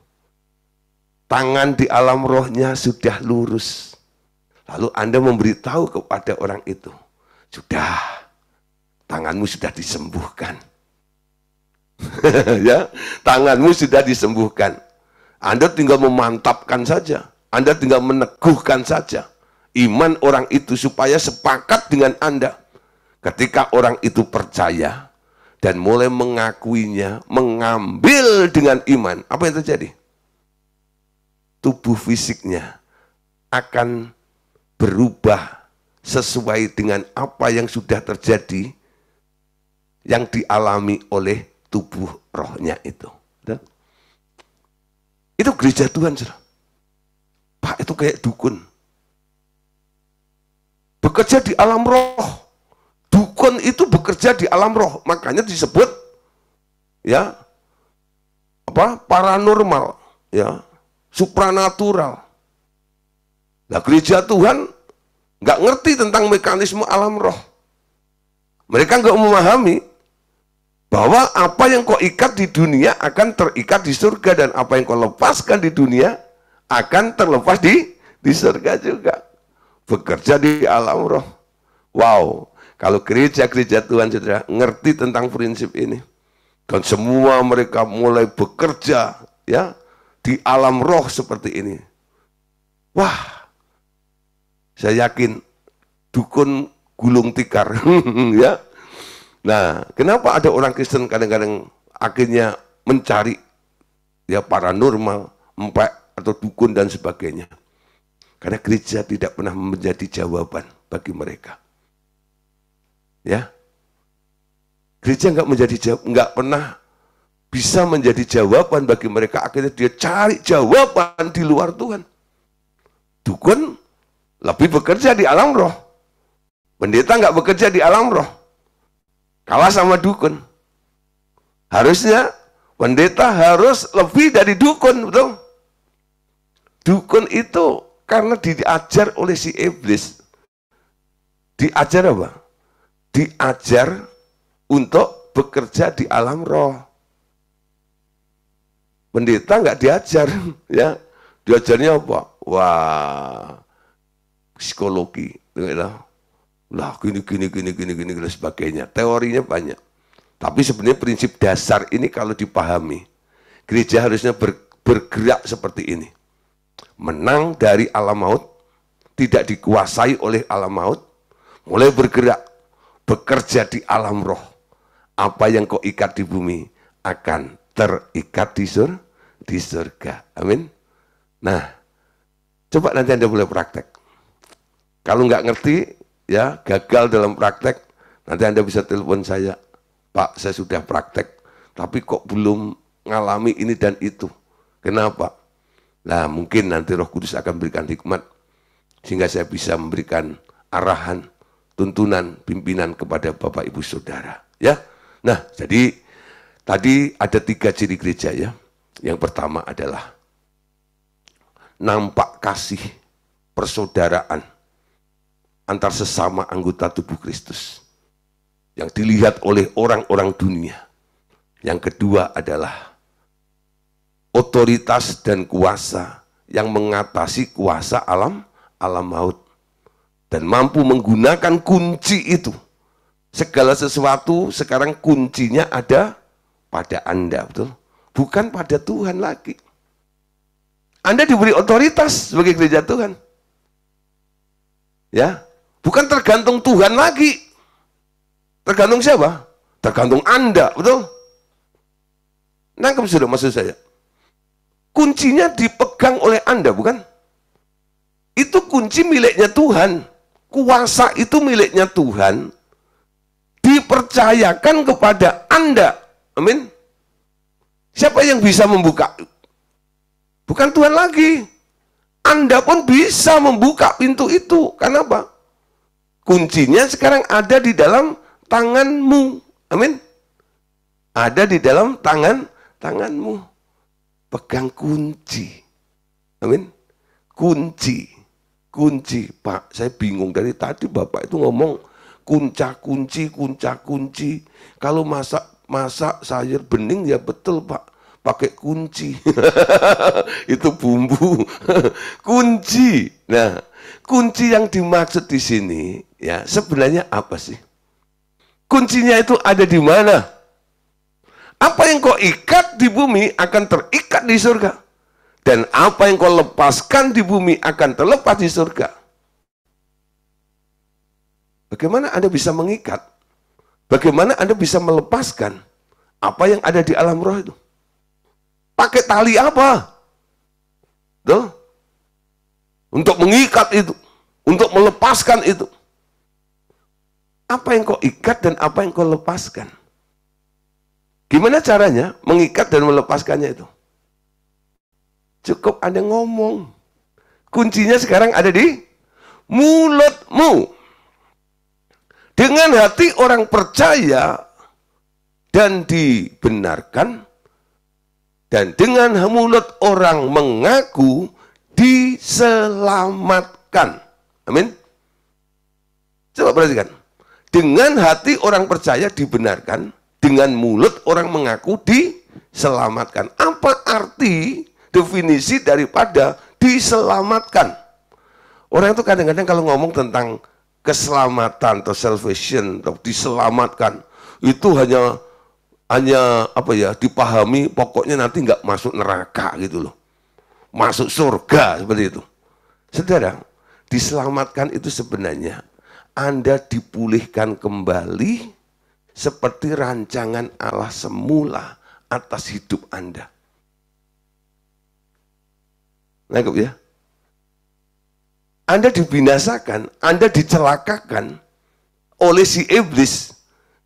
Tangan di alam rohnya sudah lurus. Lalu Anda memberitahu kepada orang itu, sudah, tanganmu sudah disembuhkan. Ya, tanganmu sudah disembuhkan. Anda tinggal memantapkan saja. Anda tinggal meneguhkan saja iman orang itu supaya sepakat dengan Anda. Ketika orang itu percaya dan mulai mengakuinya, mengambil dengan iman, apa yang terjadi? Tubuh fisiknya akan berubah sesuai dengan apa yang sudah terjadi, yang dialami oleh tubuh rohnya itu. Itu gereja Tuhan, saudara. Pak, itu kayak dukun. Bekerja di alam roh. Dukun itu bekerja di alam roh. Makanya disebut ya paranormal, ya, supranatural. Nah, gereja Tuhan nggak ngerti tentang mekanisme alam roh. Mereka nggak memahami bahwa apa yang kau ikat di dunia akan terikat di surga, dan apa yang kau lepaskan di dunia akan terlepas di surga juga. Bekerja di alam roh. Wow, kalau gereja-gereja Tuhan, saudara, ngerti tentang prinsip ini, dan semua mereka mulai bekerja ya di alam roh seperti ini. Wah, saya yakin dukun gulung tikar. Ya. Nah, kenapa ada orang Kristen kadang-kadang akhirnya mencari ya paranormal, empek atau dukun dan sebagainya? Karena gereja tidak pernah menjadi jawaban bagi mereka. Ya, gereja nggak pernah bisa menjadi jawaban bagi mereka. Akhirnya dia cari jawaban di luar Tuhan. Dukun lebih bekerja di alam roh. Pendeta nggak bekerja di alam roh. Kalah sama dukun. Harusnya pendeta harus lebih dari dukun, betul? Dukun itu karena diajar oleh si iblis. Diajar apa? Diajar untuk bekerja di alam roh. Pendeta nggak diajar, ya. Diajarnya apa? Wah, psikologi, lah gini dan sebagainya. Teorinya banyak. Tapi sebenarnya prinsip dasar ini kalau dipahami, gereja harusnya bergerak seperti ini. Menang dari alam maut, tidak dikuasai oleh alam maut, mulai bergerak, bekerja di alam roh. Apa yang kau ikat di bumi akan terikat di surga. Amin. Nah, coba nanti Anda boleh praktek. Kalau nggak ngerti, ya gagal dalam praktek, nanti Anda bisa telepon saya. Pak, saya sudah praktek, tapi kok belum ngalami ini dan itu. Kenapa? Nah, mungkin nanti Roh Kudus akan berikan hikmat, sehingga saya bisa memberikan arahan, tuntunan, pimpinan kepada Bapak Ibu Saudara. Ya, nah jadi tadi ada 3 ciri gereja ya. Yang pertama adalah nampak kasih persaudaraan antar sesama anggota tubuh Kristus yang dilihat oleh orang-orang dunia. Yang kedua adalah otoritas dan kuasa yang mengatasi kuasa alam maut dan mampu menggunakan kunci itu. Segala sesuatu sekarang kuncinya ada pada Anda, betul? Bukan pada Tuhan lagi. Anda diberi otoritas sebagai gereja Tuhan. Ya, bukan tergantung Tuhan lagi. Tergantung siapa? Tergantung Anda, betul? Nangkep sudah maksud saya? Kuncinya dipegang oleh Anda, bukan? Itu kunci miliknya Tuhan. Kuasa itu miliknya Tuhan. Dipercayakan kepada Anda. Amin. Siapa yang bisa membuka? Bukan Tuhan lagi. Anda pun bisa membuka pintu itu. Karena apa? Kuncinya sekarang ada di dalam tanganmu. Amin. Ada di dalam tanganmu. Pegang kunci. Amin. Kunci. Pak, saya bingung dari tadi Bapak itu ngomong kunci. Kalau masak sayur bening ya betul Pak, pakai kunci. Itu bumbu. Kunci. Nah, kunci yang dimaksud di sini ya sebenarnya apa sih? Kuncinya itu ada di mana? Apa yang kau ikat di bumi akan terikat di surga. Dan apa yang kau lepaskan di bumi akan terlepas di surga. Bagaimana Anda bisa mengikat? Bagaimana Anda bisa melepaskan apa yang ada di alam roh itu? Pakai tali apa? Tuh. Untuk mengikat itu. Untuk melepaskan itu. Apa yang kau ikat dan apa yang kau lepaskan? Gimana caranya mengikat dan melepaskannya itu? Cukup Anda ngomong. Kuncinya sekarang ada di mulutmu. Dengan hati orang percaya dan dibenarkan, dan dengan mulut orang mengaku diselamatkan. Amin. Coba perhatikan. Dengan hati orang percaya dibenarkan, dengan mulut orang mengaku diselamatkan. Apa arti definisi daripada diselamatkan? Orang itu kadang-kadang kalau ngomong tentang keselamatan atau salvation atau diselamatkan, itu hanya apa ya, dipahami pokoknya nanti nggak masuk neraka gitu loh. Masuk surga seperti itu. Saudara, diselamatkan itu sebenarnya Anda dipulihkan kembali seperti rancangan Allah semula atas hidup Anda. Nangkep ya? Anda dibinasakan, Anda dicelakakan oleh si iblis.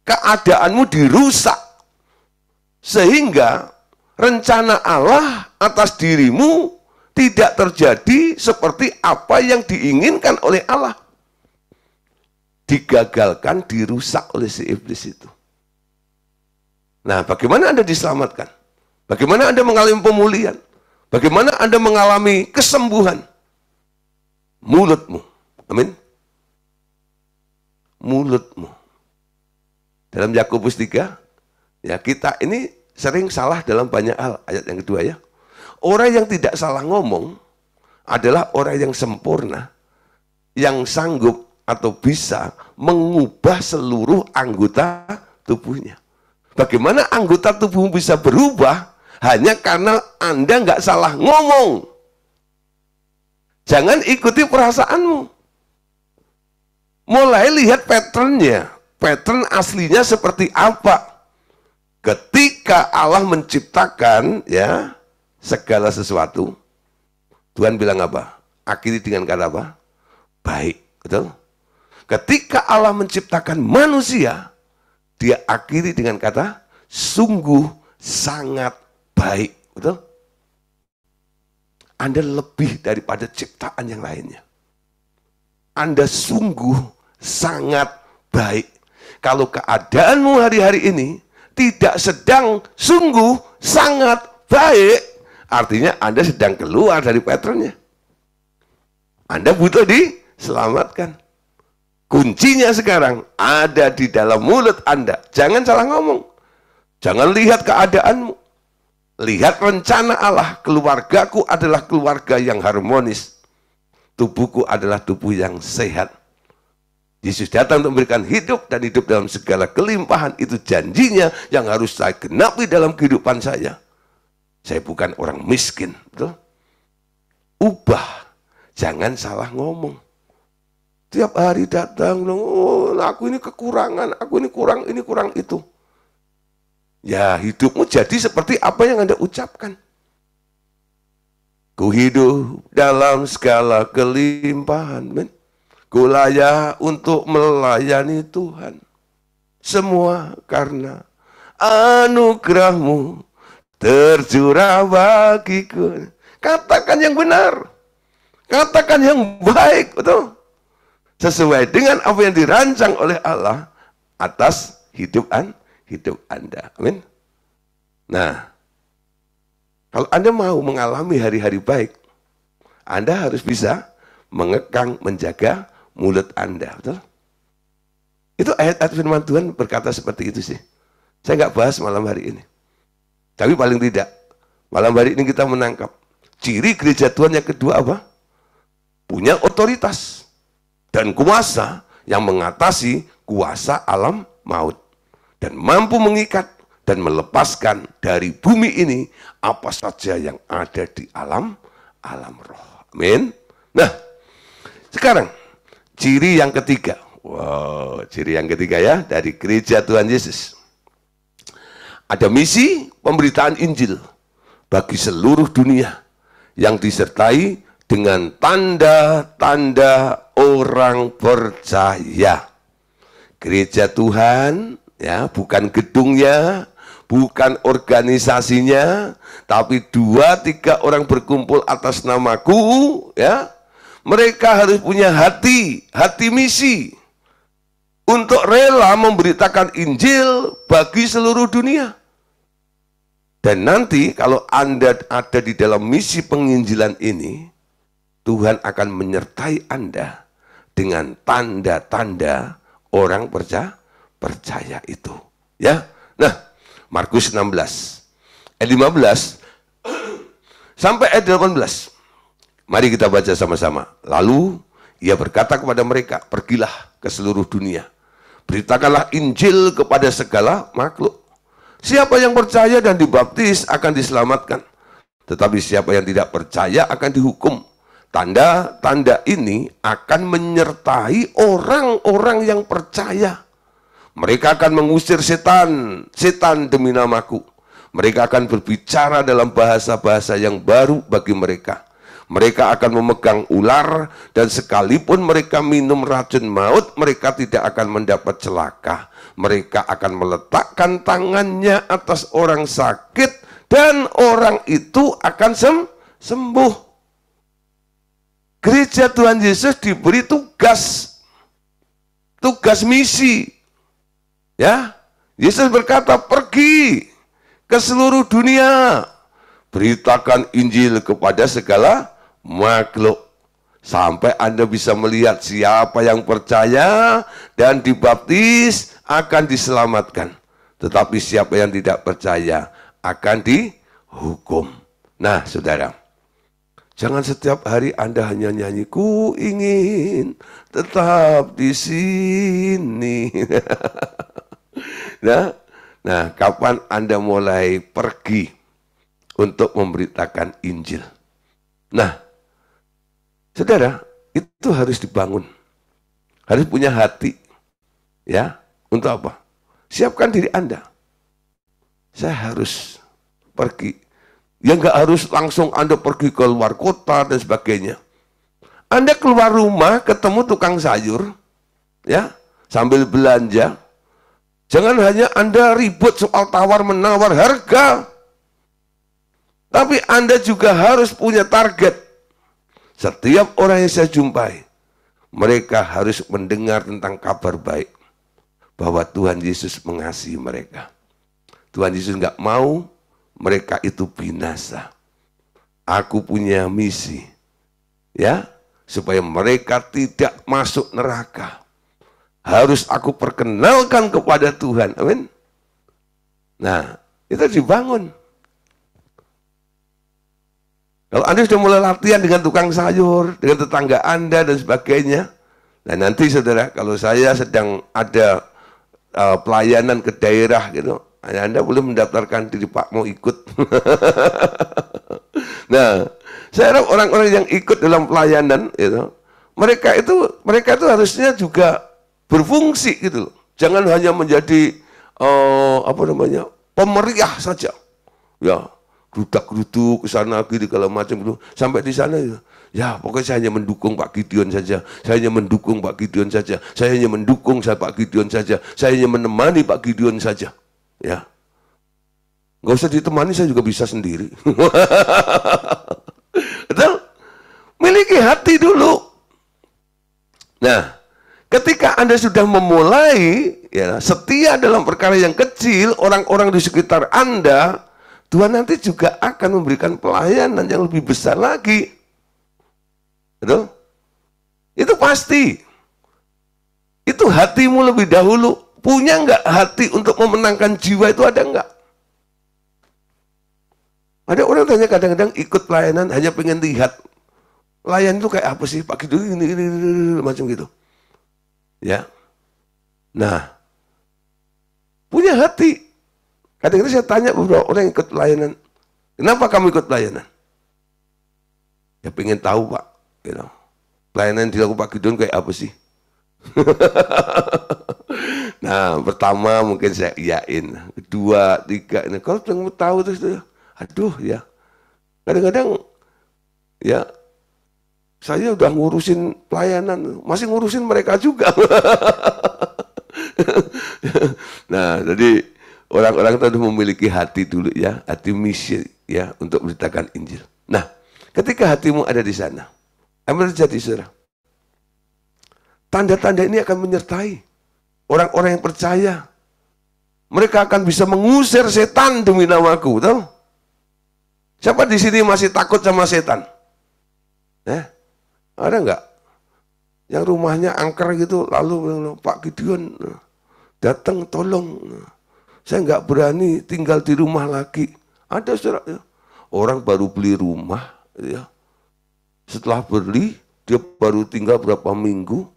Keadaanmu dirusak. Sehingga rencana Allah atas dirimu tidak terjadi seperti apa yang diinginkan oleh Allah. Digagalkan, dirusak oleh si iblis itu. Nah, bagaimana Anda diselamatkan? Bagaimana Anda mengalami pemulihan? Bagaimana Anda mengalami kesembuhan? Mulutmu. Amin. Mulutmu. Dalam Yakobus 3, ya kita ini sering salah dalam banyak hal. Ayat yang kedua ya. Orang yang tidak salah ngomong adalah orang yang sempurna, yang sanggup atau bisa mengubah seluruh anggota tubuhnya. Bagaimana anggota tubuhmu bisa berubah hanya karena Anda nggak salah ngomong. Jangan ikuti perasaanmu. Mulai lihat patternnya. Pattern aslinya seperti apa. Ketika Allah menciptakan ya segala sesuatu, Tuhan bilang apa? Akhiri dengan kata apa? Baik, betul? Ketika Allah menciptakan manusia, dia akhiri dengan kata sungguh sangat baik, betul? Anda lebih daripada ciptaan yang lainnya. Anda sungguh sangat baik. Kalau keadaanmu hari-hari ini tidak sedang sungguh sangat baik, artinya Anda sedang keluar dari patternnya. Anda butuh diselamatkan. Kuncinya sekarang ada di dalam mulut Anda. Jangan salah ngomong. Jangan lihat keadaanmu. Lihat rencana Allah. Keluargaku adalah keluarga yang harmonis. Tubuhku adalah tubuh yang sehat. Yesus datang untuk memberikan hidup dan hidup dalam segala kelimpahan. Itu janjinya yang harus saya genapi dalam kehidupan saya. Saya bukan orang miskin. Betul? Ubah. Jangan salah ngomong. Tiap hari datang, oh, aku ini kekurangan, aku ini kurang itu. Ya, hidupmu jadi seperti apa yang Anda ucapkan. Ku hidup dalam segala kelimpahan, men. Ku layak untuk melayani Tuhan. Semua karena anugerah-Mu tercurah bagiku. Katakan yang benar. Katakan yang baik, betul? Sesuai dengan apa yang dirancang oleh Allah atas hidup Anda. Amin. Nah, kalau Anda mau mengalami hari-hari baik, Anda harus bisa mengekang, menjaga mulut Anda. Betul? Itu ayat-ayat firman Tuhan berkata seperti itu sih. Saya nggak bahas malam hari ini. Tapi paling tidak, malam hari ini kita menangkap ciri gereja Tuhan yang kedua apa? Punya otoritas dan kuasa yang mengatasi kuasa alam maut. Dan mampu mengikat dan melepaskan dari bumi ini apa saja yang ada di alam roh. Amin. Nah, sekarang ciri yang ketiga. Wow, ciri yang ketiga ya dari gereja Tuhan Yesus. Ada misi pemberitaan Injil bagi seluruh dunia yang disertai dengan tanda-tanda orang percaya. Gereja Tuhan ya, bukan gedungnya, bukan organisasinya, tapi 2-3 orang berkumpul atas namaku, ya. Mereka harus punya hati misi untuk rela memberitakan Injil bagi seluruh dunia. Dan nanti kalau Anda ada di dalam misi penginjilan ini, Tuhan akan menyertai Anda dengan tanda-tanda orang percaya itu. Ya. Nah, Markus 16 ayat 15 sampai ayat 18. Mari kita baca sama-sama. Lalu ia berkata kepada mereka, pergilah ke seluruh dunia. Beritakanlah Injil kepada segala makhluk. Siapa yang percaya dan dibaptis akan diselamatkan. Tetapi siapa yang tidak percaya akan dihukum. Tanda-tanda ini akan menyertai orang-orang yang percaya. Mereka akan mengusir setan demi namaku. Mereka akan berbicara dalam bahasa-bahasa yang baru bagi mereka. Mereka akan memegang ular, dan sekalipun mereka minum racun maut, mereka tidak akan mendapat celaka. Mereka akan meletakkan tangannya atas orang sakit, dan orang itu akan sembuh. Gereja Tuhan Yesus diberi tugas misi. Ya, Yesus berkata, pergi ke seluruh dunia, Beritakan Injil kepada segala makhluk. Sampai Anda bisa melihat siapa yang percaya dan dibaptis akan diselamatkan. Tetapi siapa yang tidak percaya akan dihukum. Nah, saudara, jangan setiap hari Anda hanya nyanyi, ku ingin tetap di sini. Nah, kapan Anda mulai pergi untuk memberitakan Injil? Nah, saudara, itu harus dibangun. Harus punya hati. Ya, untuk apa? Siapkan diri Anda. Saya harus pergi. Ya nggak harus langsung Anda pergi ke luar kota dan sebagainya. Anda keluar rumah, ketemu tukang sayur, ya, sambil belanja. Jangan hanya Anda ribut soal tawar-menawar harga. Tapi Anda juga harus punya target. Setiap orang yang saya jumpai, mereka harus mendengar tentang kabar baik. Bahwa Tuhan Yesus mengasihi mereka. Tuhan Yesus nggak mau mereka itu binasa. Aku punya misi. Ya, supaya mereka tidak masuk neraka. Harus aku perkenalkan kepada Tuhan. Amin. Nah, itu dibangun. Kalau Anda sudah mulai latihan dengan tukang sayur, dengan tetangga Anda dan sebagainya. Nah nanti saudara, kalau saya sedang ada pelayanan ke daerah gitu, Anda boleh mendaftarkan diri, Pak, mau ikut. Nah, saya harap orang-orang yang ikut dalam pelayanan itu, mereka itu harusnya juga berfungsi gitu loh. Jangan hanya menjadi pemeriah saja. Ya, gerudak-geruduk ke sana kiri kalau macam itu. Sampai di sana ya pokoknya saya hanya mendukung Pak Gideon saja. Saya hanya mendukung Pak Gideon saja. Saya hanya mendukung Pak Gideon saja. Saya hanya menemani Pak Gideon saja. Ya. Nggak usah ditemani, saya juga bisa sendiri. Betul? Miliki hati dulu. Nah, ketika Anda sudah memulai ya, setia dalam perkara yang kecil, orang-orang di sekitar Anda, Tuhan nanti juga akan memberikan pelayanan yang lebih besar lagi. Betul? Itu pasti. Itu hatimu lebih dahulu. Punya nggak hati untuk memenangkan jiwa itu, ada nggak? Ada orang tanya kadang-kadang ikut pelayanan hanya pengen lihat. Pelayan itu kayak apa sih? Pak Gideon ini macam gitu. Ya. Nah, punya hati. Kadang-kadang saya tanya beberapa orang yang ikut pelayanan, kenapa kamu ikut pelayanan? Ya pengen tahu, Pak. You know, pelayanan yang dilakukan Pak Gideon kayak apa sih? Nah, pertama mungkin saya iyain, kedua, tiga. Nah, kalau pengen tahu terus, aduh ya. Kadang-kadang ya saya udah ngurusin pelayanan, masih ngurusin mereka juga. Nah, jadi orang-orang itu harus memiliki hati dulu ya, hati misi ya untuk memberitakan Injil. Nah, ketika hatimu ada di sana, apa yang terjadi, saudara? Tanda-tanda ini akan menyertai orang-orang yang percaya. Mereka akan bisa mengusir setan demi namaku, tahu? Siapa di sini masih takut sama setan? Ada nggak? Yang rumahnya angker gitu, lalu Pak Gideon datang tolong. Saya nggak berani tinggal di rumah lagi. Ada saudara, orang baru beli rumah, ya. Setelah beli, dia baru tinggal berapa minggu,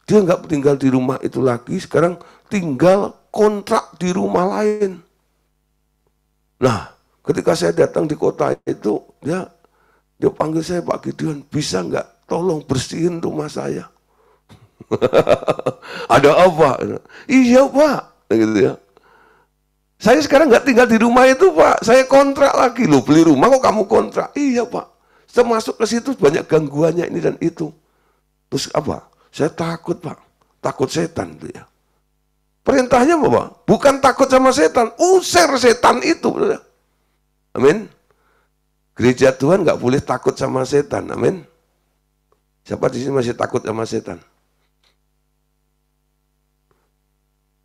dia nggak tinggal di rumah itu lagi. Sekarang tinggal kontrak di rumah lain. Nah, ketika saya datang di kota itu, dia panggil saya, Pak Gideon, bisa nggak tolong bersihin rumah saya? Ada apa? Iya, Pak, gitu ya. Saya sekarang nggak tinggal di rumah itu, Pak. Saya kontrak lagi. Loh, beli rumah kok kamu kontrak? Iya, Pak. Saya masuk ke situ banyak gangguannya ini dan itu. Terus apa? Saya takut, Pak. Takut setan itu ya. Perintahnya apa, Pak? Bukan takut sama setan, usir setan itu. Amin. Gereja Tuhan nggak boleh takut sama setan. Amin. Siapa di sini masih takut sama setan?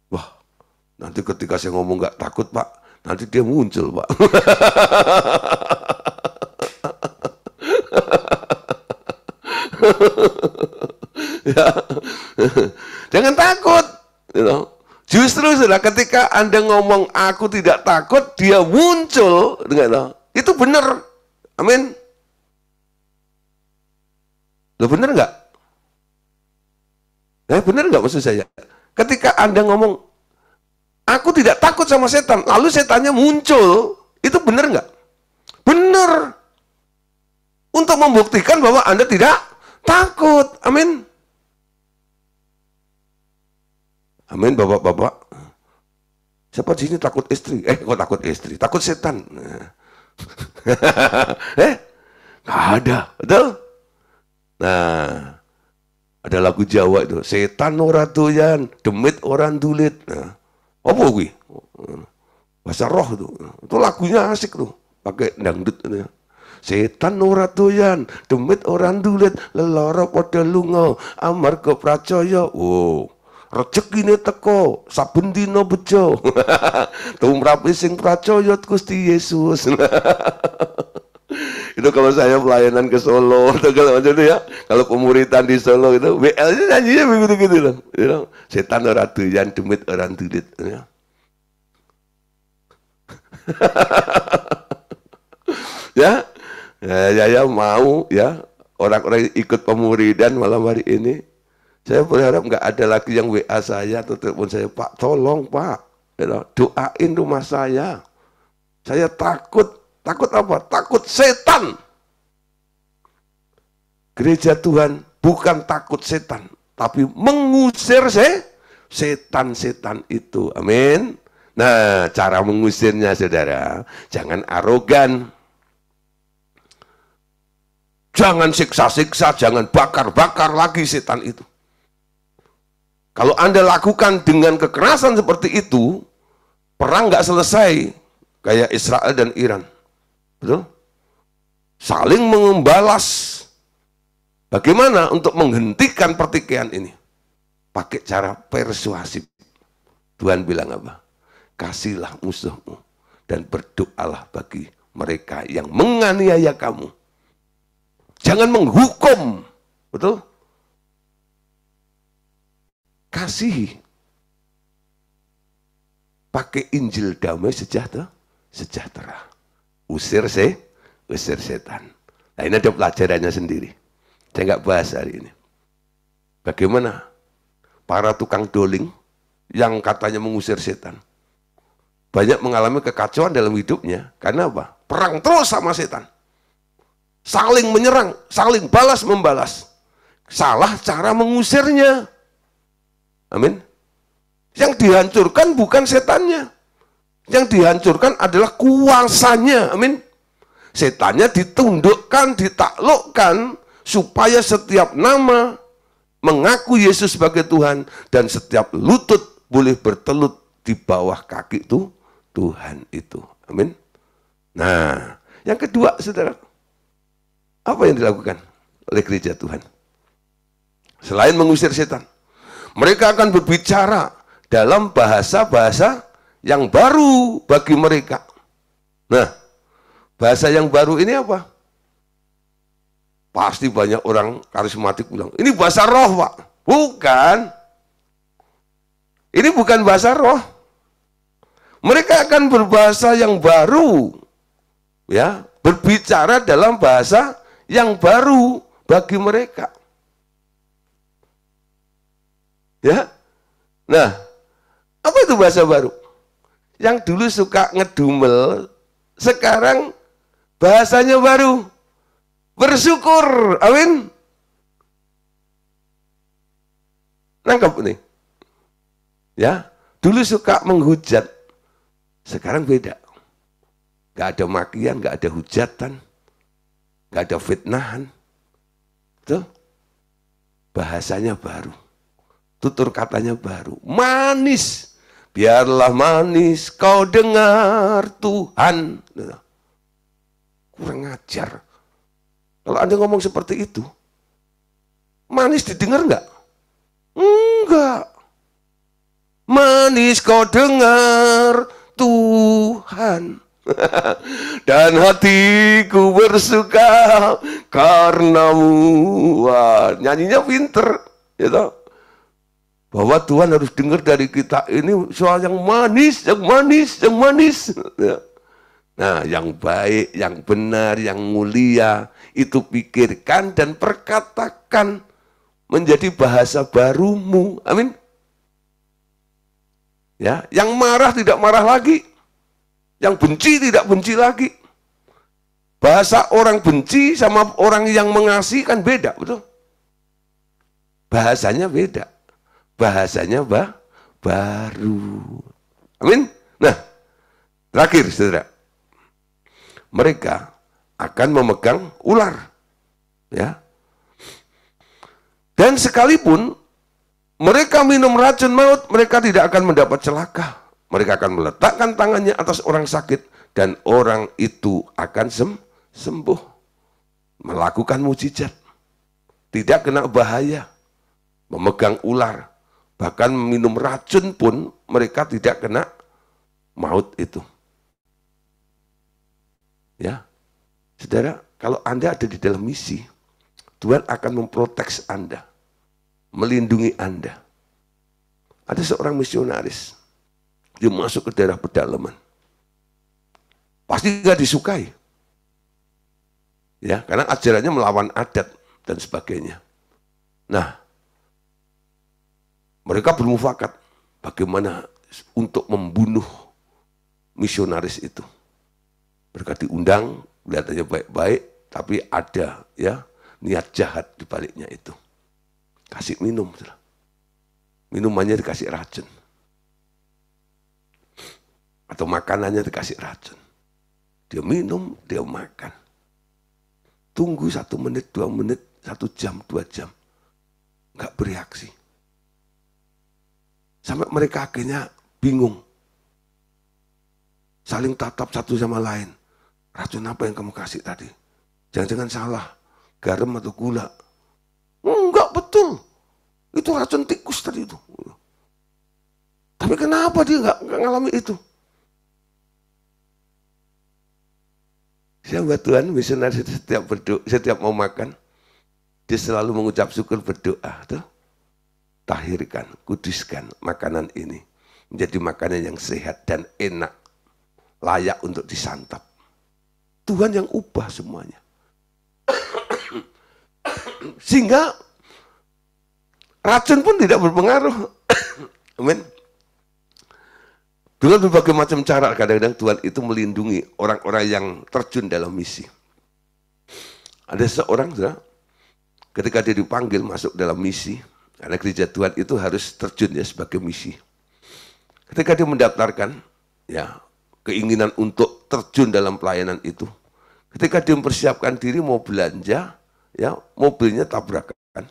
Wah, nanti ketika saya ngomong nggak takut, Pak, Nanti dia muncul, Pak. Ya. Jangan takut. Justru sudah ketika Anda ngomong aku tidak takut, dia muncul. Itu benar. Amin. Loh, benar nggak? Benar nggak maksud saya? Ketika Anda ngomong aku tidak takut sama setan, lalu setannya muncul, itu benar nggak? Benar. Untuk membuktikan bahwa Anda tidak takut. Amin. Amin, bapak-bapak. Siapa di sini takut istri? Kok takut istri? Takut setan. Nggak ada, betul? Nah, ada lagu Jawa itu, setan ora doyan, demit orang dulit. Nah, apa kuwi? Bahasa roh itu. Itu lagunya asik tuh, pakai dangdut itu. Setan ora doyan, demit orang dulit, lelara padha lunga, amarga pracaya. Wow. Rezekine teko saben dina bejo. Tumrape sing pracaya Gusti Yesus. Itu kalau saya pelayanan ke Solo, atau kalau macam itu ya, kalau pemuritan di Solo itu, WL-nya nyanyinya begitu-gitu loh. Setan ora doyan, demit orang dulit. Ya, saya mau ya orang-orang ikut pemuridan malam hari ini. Saya berharap nggak ada lagi yang WA saya atau telepon saya, Pak, tolong Pak, doain rumah saya. Saya takut. Takut apa? Takut setan. Gereja Tuhan bukan takut setan, tapi mengusir setan-setan itu. Amin. Nah, cara mengusirnya saudara, jangan arogan. Jangan siksa-siksa, jangan bakar-bakar lagi setan itu. Kalau Anda lakukan dengan kekerasan seperti itu, perang nggak selesai kayak Israel dan Iran. Betul? Saling membalas. Bagaimana untuk menghentikan pertikaian ini? Pakai cara persuasif. Tuhan bilang apa? Kasihlah musuhmu dan berdoalah bagi mereka yang menganiaya kamu. Jangan menghukum. Betul? Kasih. Pakai Injil damai sejahtera. Usir setan. Nah, ini ada pelajarannya sendiri. Saya nggak bahas hari ini. Bagaimana para tukang doling yang katanya mengusir setan banyak mengalami kekacauan dalam hidupnya. Karena apa? Perang terus sama setan. Saling menyerang, saling balas-membalas. Salah cara mengusirnya. Amin. Yang dihancurkan bukan setannya. Yang dihancurkan adalah kuasanya. Amin. Setannya ditundukkan, ditaklukkan, supaya setiap nama mengaku Yesus sebagai Tuhan, dan setiap lutut boleh bertelut di bawah kaki itu Tuhan itu. Amin. Nah, yang kedua saudara, apa yang dilakukan oleh gereja Tuhan? Selain mengusir setan, mereka akan berbicara dalam bahasa-bahasa yang baru bagi mereka. Nah, bahasa yang baru ini apa? Pasti banyak orang karismatik bilang, ini bahasa roh Pak. Bukan. Ini bukan bahasa roh. Mereka akan berbahasa yang baru. Ya, berbicara dalam bahasa yang baru bagi mereka. Ya. Nah, apa itu bahasa baru? Yang dulu suka ngedumel, sekarang bahasanya baru. Bersyukur. Amin. Nangkep nih. Ya, dulu suka menghujat, sekarang beda. Gak ada makian, gak ada hujatan, gak ada fitnahan. Tuh. Bahasanya baru. Tutur katanya baru. Manis. Biarlah manis kau dengar Tuhan. Kurang ajar. Kalau Anda ngomong seperti itu, manis didengar enggak? Enggak. Manis kau dengar Tuhan. Dan hatiku bersuka karenamu. Wah, nyanyinya pinter, gitu. Bahwa Tuhan harus dengar dari kita ini soal yang manis, yang manis, yang manis. Nah, yang baik, yang benar, yang mulia, itu pikirkan dan perkatakan menjadi bahasa barumu. Amin. Ya, yang marah tidak marah lagi. Yang benci tidak benci lagi. Bahasa orang benci sama orang yang mengasihi kan beda, betul? Bahasanya beda. Bahasanya baru. Amin. Nah, terakhir saudara. Mereka akan memegang ular. Ya. Dan sekalipun mereka minum racun maut, mereka tidak akan mendapat celaka. Mereka akan meletakkan tangannya atas orang sakit dan orang itu akan sembuh. Melakukan mujizat. Tidak kena bahaya. Memegang ular. Bahkan minum racun pun mereka tidak kena maut itu. Ya. Saudara, kalau Anda ada di dalam misi, Tuhan akan memproteksi Anda. Melindungi Anda. Ada seorang misionaris. Dia masuk ke daerah pedalaman. Pasti gak disukai. Ya, karena ajarannya melawan adat dan sebagainya. Nah, mereka bermufakat bagaimana untuk membunuh misionaris itu. Mereka diundang, kelihatannya baik-baik, tapi ada ya niat jahat di baliknya itu. Kasih minum. Minumannya dikasih racun. Atau makanannya dikasih racun. Dia minum, dia makan. Tunggu 1 menit, 2 menit, 1 jam, 2 jam. Nggak bereaksi. Sampai mereka akhirnya bingung. Saling tatap satu sama lain. Racun apa yang kamu kasih tadi? Jangan-jangan salah. Garam atau gula. Enggak, betul. Itu racun tikus tadi itu. Tapi kenapa dia nggak ngalami itu? Saya buat Tuhan, misionaris setiap berdoa, setiap mau makan, dia selalu mengucap syukur berdoa. Tuh. Tahirkan, kuduskan makanan ini. Menjadi makanan yang sehat dan enak. Layak untuk disantap. Tuhan yang ubah semuanya. Sehingga racun pun tidak berpengaruh. Amin. Dengan berbagai macam cara, kadang-kadang Tuhan itu melindungi orang-orang yang terjun dalam misi. Ada seorang, ketika dia dipanggil masuk dalam misi, karena gereja Tuhan itu harus terjun ya sebagai misi. Ketika dia mendaftarkan, ya keinginan untuk terjun dalam pelayanan itu, ketika dia mempersiapkan diri mau belanja, ya mobilnya tabrakan,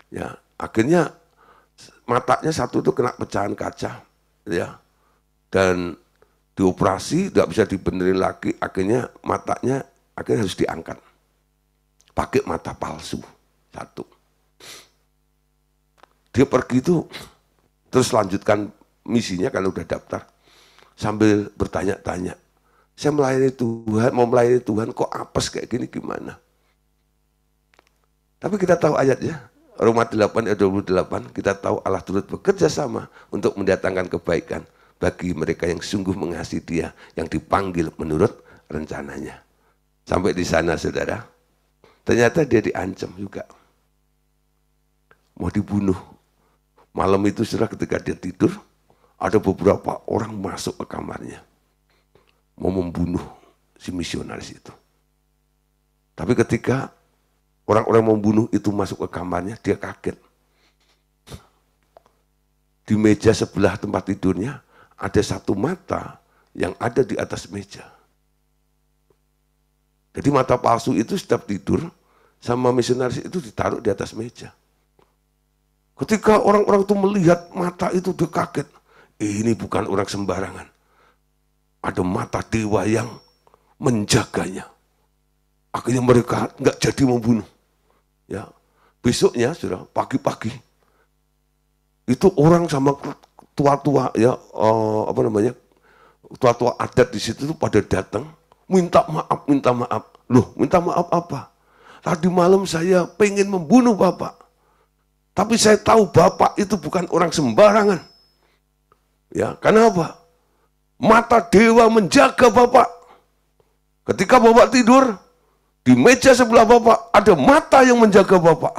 ya akhirnya matanya satu itu kena pecahan kaca, ya. Dan dioperasi, tidak bisa dibenerin lagi, akhirnya matanya akhirnya harus diangkat. Pakai mata palsu, satu. Dia pergi itu, terus lanjutkan misinya kalau udah daftar. Sambil bertanya-tanya, saya melayani Tuhan, mau melayani Tuhan, kok apes kayak gini gimana? Tapi kita tahu ayatnya, Roma 8 ayat 28, kita tahu Allah turut bekerja sama untuk mendatangkan kebaikan bagi mereka yang sungguh mengasihi Dia, yang dipanggil menurut rencananya. Sampai di sana, saudara, ternyata dia diancam juga. Mau dibunuh. Malam itu, saudara, ketika dia tidur, ada beberapa orang masuk ke kamarnya. Mau membunuh si misionaris itu. Tapi ketika orang-orang membunuh itu masuk ke kamarnya, dia kaget. Di meja sebelah tempat tidurnya, ada satu mata yang ada di atas meja. Jadi mata palsu itu setiap tidur sama misionaris itu ditaruh di atas meja. Ketika orang-orang itu melihat mata itu, dia kaget. Ini bukan orang sembarangan. Ada mata dewa yang menjaganya. Akhirnya mereka nggak jadi membunuh. Ya, besoknya sudah pagi-pagi itu orang sama tua-tua ya tua-tua adat di situ tuh pada datang, minta maaf, minta maaf. Loh, minta maaf apa? Tadi malam saya pengen membunuh Bapak. Tapi saya tahu Bapak itu bukan orang sembarangan. Ya, kenapa? Mata dewa menjaga Bapak. Ketika Bapak tidur, di meja sebelah Bapak ada mata yang menjaga Bapak.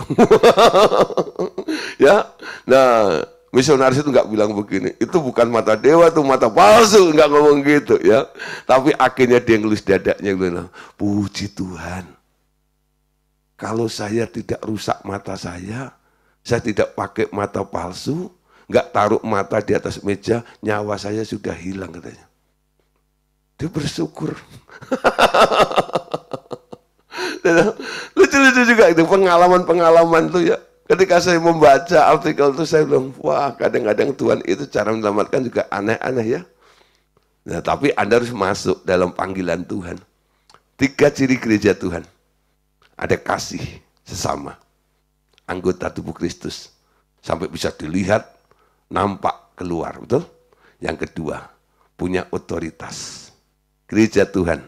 Ya, nah misionaris itu nggak bilang begini. Itu bukan mata dewa, itu mata palsu, nggak ngomong gitu ya. Tapi akhirnya dia ngelus dadanya bilang, puji Tuhan. Kalau saya tidak rusak mata saya tidak pakai mata palsu, nggak taruh mata di atas meja, nyawa saya sudah hilang katanya. Dia bersyukur. Lucu-lucu juga itu pengalaman-pengalaman tuh ya. Ketika saya membaca artikel itu saya bilang, wah kadang-kadang Tuhan itu cara menyelamatkan juga aneh-aneh ya. Nah tapi Anda harus masuk dalam panggilan Tuhan. 3 ciri gereja Tuhan. Ada kasih sesama. Anggota tubuh Kristus. Sampai bisa dilihat, nampak keluar. Betul? Yang kedua, punya otoritas. Gereja Tuhan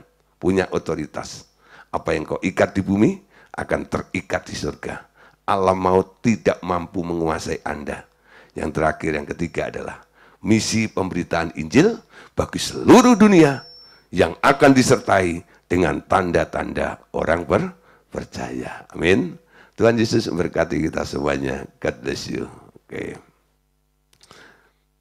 punya otoritas. Apa yang kau ikat di bumi akan terikat di surga. Alam maut tidak mampu menguasai Anda. Yang terakhir, yang ketiga adalah misi pemberitaan Injil bagi seluruh dunia yang akan disertai dengan tanda-tanda orang percaya. Amin. Tuhan Yesus memberkati kita semuanya. God bless you. Oke.